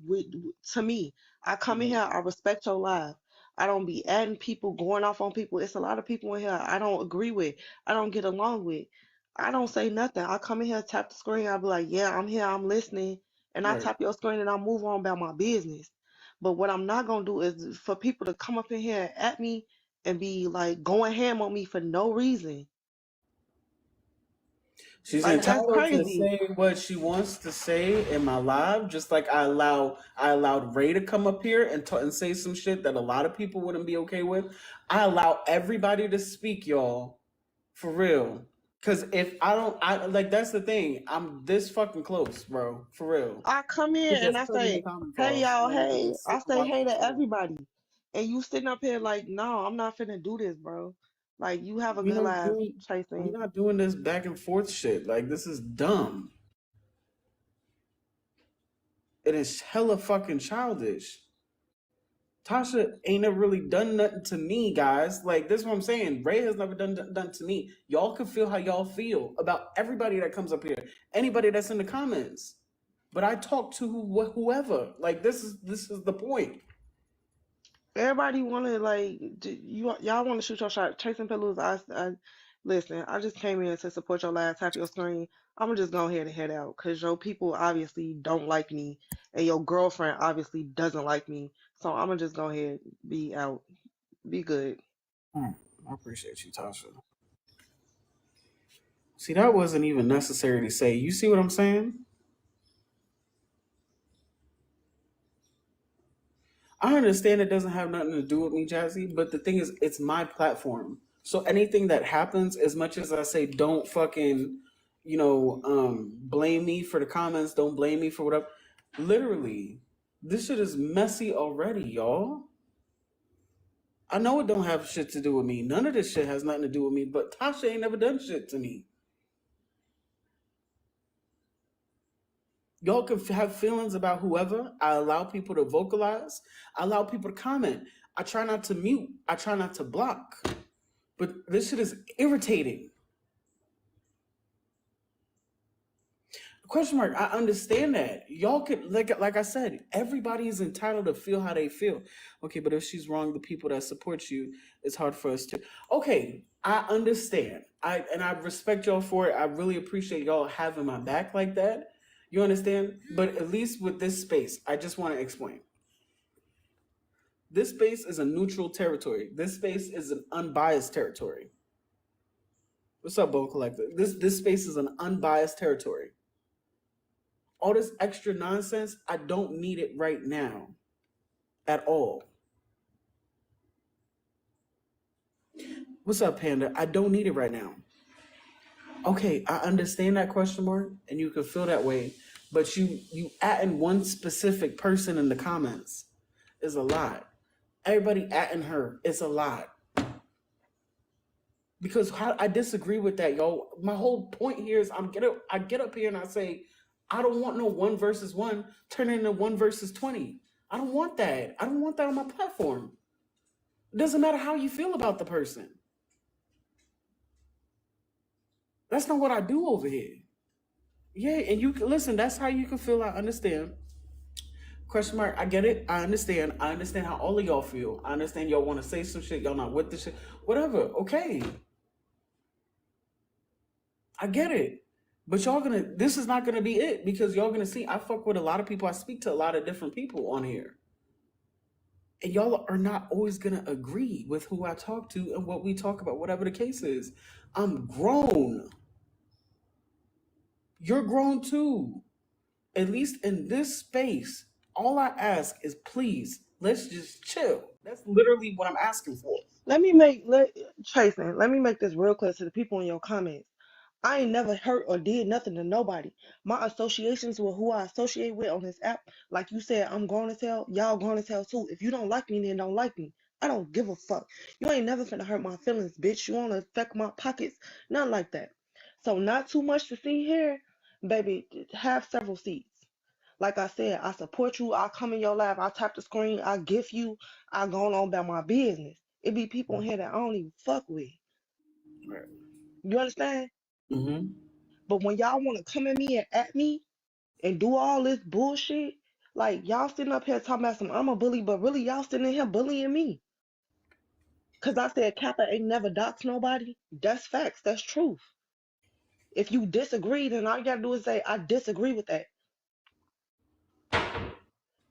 to me. I come in here, I respect your life. I don't be adding people, going off on people. It's a lot of people in here I don't agree with, I don't get along with. I don't say nothing. I come in here, tap the screen, I be like, yeah, I'm here, I'm listening, and I Right. tap your screen and I move on about my business. But what I'm not gonna do is for people to come up in here at me and be like going ham on me for no reason. She's Like that's entitled to crazy. say what she wants to say in my live, just like I allowed Ray to come up here and say some shit that a lot of people wouldn't be okay with. I allow everybody to speak, y'all, for real. Cause if I like that's the thing. I'm this fucking close, bro, for real. I come To in and just I turning the say, comments hey off y'all, and hey. just sit I and say watch hey the to show. everybody. And you sitting up here like, no, I'm not finna do this, bro. Like you have a We good not life, doing we Chasing. not doing this back and forth shit. Like this is dumb. It is hella fucking childish. Tasha ain't never really done nothing to me, guys. Like this is what I'm saying. Ray has never done to me. Y'all can feel how y'all feel about everybody that comes up here, anybody that's in the comments. But I talk to whoever. Like this is the point. Everybody wanna like y'all wanna shoot your shot. Chasing Pillows, I listen, I just came in to support your live, tap your screen. I'ma just go ahead and head out because your people obviously don't like me and your girlfriend obviously doesn't like me. So I'ma just go ahead, be out. Be good. I appreciate you, Tasha. See, that wasn't even necessary to say. You see what I'm saying? I understand it doesn't have nothing to do with me, Jazzy, but the thing is, it's my platform. So anything that happens, as much as I say, don't fucking, blame me for the comments, don't blame me for whatever. Literally, this shit is messy already, y'all. I know it don't have shit to do with me. None of this shit has nothing to do with me, but Tasha ain't never done shit to me. Y'all can have feelings about whoever. I allow people to vocalize. I allow people to comment. I try not to mute. I try not to block. But this shit is irritating. Question mark. I understand that. Y'all could like I said, everybody is entitled to feel how they feel. Okay, but if she's wrong, the people that support you, it's hard for us to. Okay, I understand. I respect y'all for it. I really appreciate y'all having my back like that. You understand? But at least with this space, I just want to explain. This space is a neutral territory. This space is an unbiased territory. What's up, Bo Collector? This space is an unbiased territory. All this extra nonsense, I don't need it right now. At all. What's up, Panda? I don't need it right now. Okay, I understand that question mark, and you can feel that way. But you atting one specific person in the comments is a lot. Everybody atting her is a lot. Because I disagree with that, yo. My whole point here is I get up here and I say, I don't want no 1 versus 1 turn into 1 versus 20. I don't want that. I don't want that on my platform. It doesn't matter how you feel about the person. That's not what I do over here. Yeah, and you can listen, that's how you can feel. I understand. Question mark, I get it. I understand. I understand how all of y'all feel. I understand y'all want to say some shit. Y'all not with the shit. Whatever. Okay. I get it. But this is not gonna be it, because y'all gonna see I fuck with a lot of people. I speak to a lot of different people on here. And y'all are not always gonna agree with who I talk to and what we talk about, whatever the case is. I'm grown. You're grown too. At least in this space, all I ask is please, let's just chill. That's literally what I'm asking for. Let me make this real clear to the people in your comments. I ain't never hurt or did nothing to nobody. My associations with who I associate with on this app, like you said, I'm grown as hell. Y'all grown as hell too. If you don't like me, then don't like me. I don't give a fuck. You ain't never finna hurt my feelings, bitch. You wanna affect my pockets? Nothing like that. So not too much to see here, baby. Have several seats. Like I said, I support you. I come in your live. I tap the screen. I gift you. I go on about my business. It be people in here that I don't even fuck with. Right. You understand? Mm-hmm. But when y'all want to come at me and at me and do all this bullshit, like y'all sitting up here talking about some I'm a bully, but really y'all sitting in here bullying me. Cause I said Kappa ain't never doxed nobody. That's facts. That's truth. If you disagree, then all you gotta do is say I disagree with that.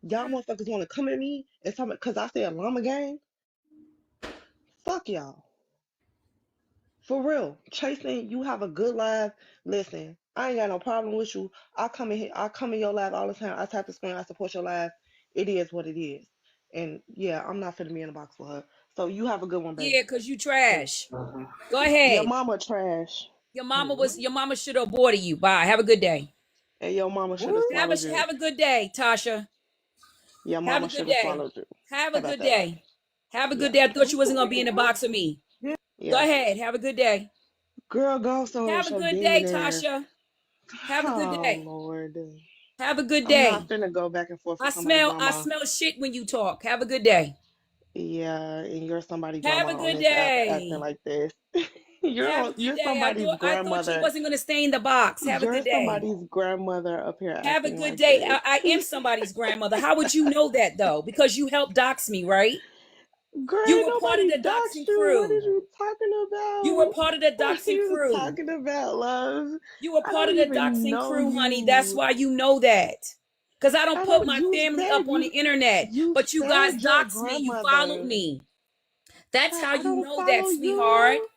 Y'all motherfuckers want to come at me and talk because I said llama gang. Fuck y'all. For real. Chasing, you have a good live. Listen, I ain't got no problem with you. I come in here, I come in your live all the time. I tap the screen, I support your live. It is what it is. And yeah, I'm not finna be in the box for her. So you have a good one, baby. Yeah, cause you trash. Mm-hmm. Go Your ahead. mama trash. Your mama should have aborted you. Bye. Have a good day. And your mama should have swallowed you. Have a good day, Tasha. Your Have a mama good should have day. swallowed you. Have How a about good that? day. Have a Yeah. good day. I thought you wasn't gonna be in the box with me. Go Yeah. ahead. Have a good day. Girl, go somewhere Have with a your good demon day, ass. Tasha. Have a good Oh day. Lord. Have a good I'm not day. finna go back and forth I with somebody grandma. smell shit when you talk. Have a good day. Yeah, and you're somebody Have a grandma on good this app acting day. like this. Have a good You're day. somebody's I thought you grandmother. wasn't gonna stay in the box. Have a You're good day. somebody's grandmother up here Have a acting good like day. this. I am somebody's grandmother. How would you know that though? Because you helped dox me, right? Girl, You ain't were part of nobody the doxed doxing you. What crew. are you talking You were about? part of the What are doxing you crew. talking about, love? You were I part don't of the even doxing know crew, honey. That's you. why you know that. Because I don't I put don't. my You family said up on the internet. you But you guys said your doxed me. You followed grandmother. me. That's how I you don't know that, follow sweetheart. you.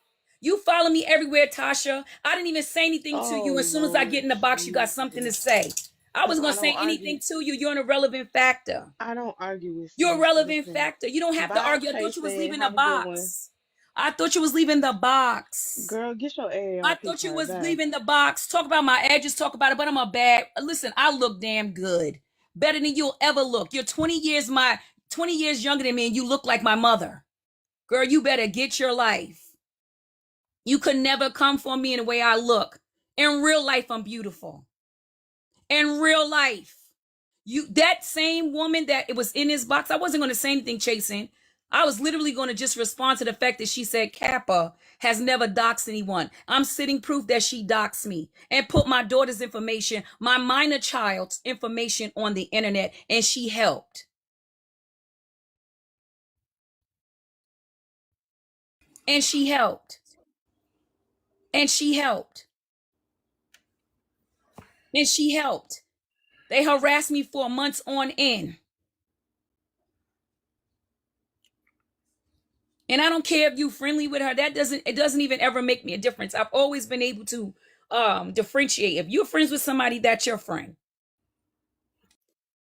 You follow me everywhere, Tasha. I didn't even say anything to Oh you. As soon as I get Lord in the box, you got something to Jesus. say. I wasn't I going to say don't argue. anything to you. You're an irrelevant factor. I don't argue with You're a you. relevant Listen. factor. You don't have to Bye, argue. I thought you was Chasey. leaving the Have a good one. box. I thought you was leaving the box. Girl, get your I AARP thought you card was back. leaving the box. Talk about my edges, talk about it, but I'm a bad. Listen, I look damn good. Better than you'll ever look. You're 20 years younger than me, and you look like my mother. Girl, you better get your life. You could never come for me in the way I look. In real life, I'm beautiful. In real life. That same woman that it was in this box, I wasn't going to say anything, Chasing. I was literally going to just respond to the fact that she said Kappa has never doxed anyone. I'm sitting proof that she doxed me and put my daughter's information, my minor child's information on the internet, and she helped. And she helped. And she helped. And she helped. They harassed me for months on end. And I don't care if you friendly with her. It doesn't even ever make me a difference. I've always been able to differentiate. If you're friends with somebody, that's your friend.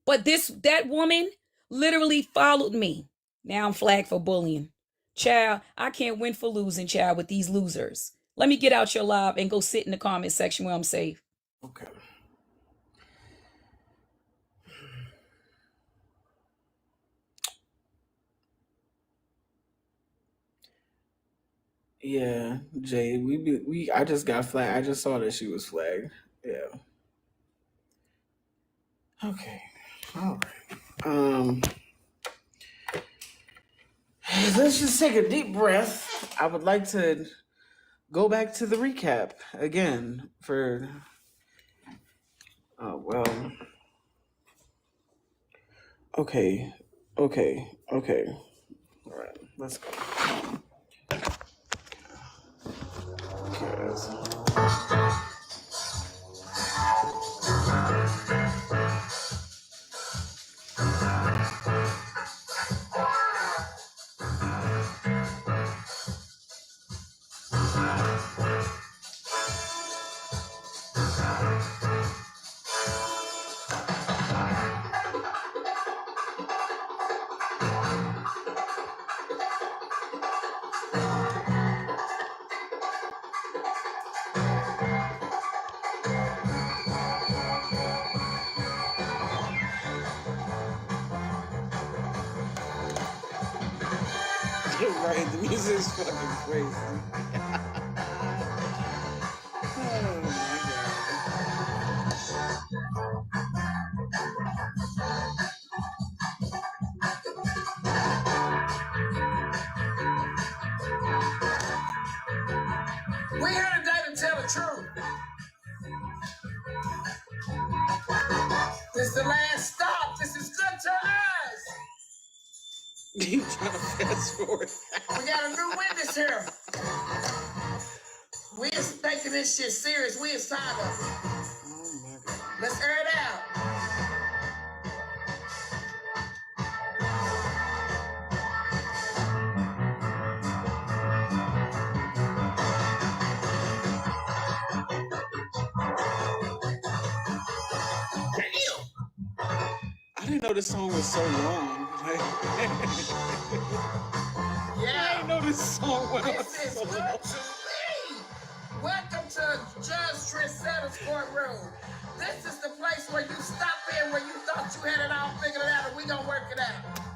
But that woman literally followed me. Now I'm flagged for bullying. Child, I can't win for losing, child, with these losers. Let me get out your live and go sit in the comment section where I'm safe. Okay. Yeah, Jay, I just got flagged. I just saw that she was flagged. Yeah. Okay. All right. Let's just take a deep breath. I would like to go back to the recap again for. Oh well. Okay. Okay. All right. Let's go. Right, the music is fucking crazy. Oh my We here today to tell the truth. This is the last stop. This is good to us. You trying to fast forward? We got a new witness here. We is taking this shit serious. We is tired of it. Oh my god. Let's air it out. I didn't know this song was so long. I didn't know this song went on This is so good long. to me. Welcome to Judge Trissetta's courtroom. This is the place where you stop in, where you thought you had it all figured out, and we gonna work it out.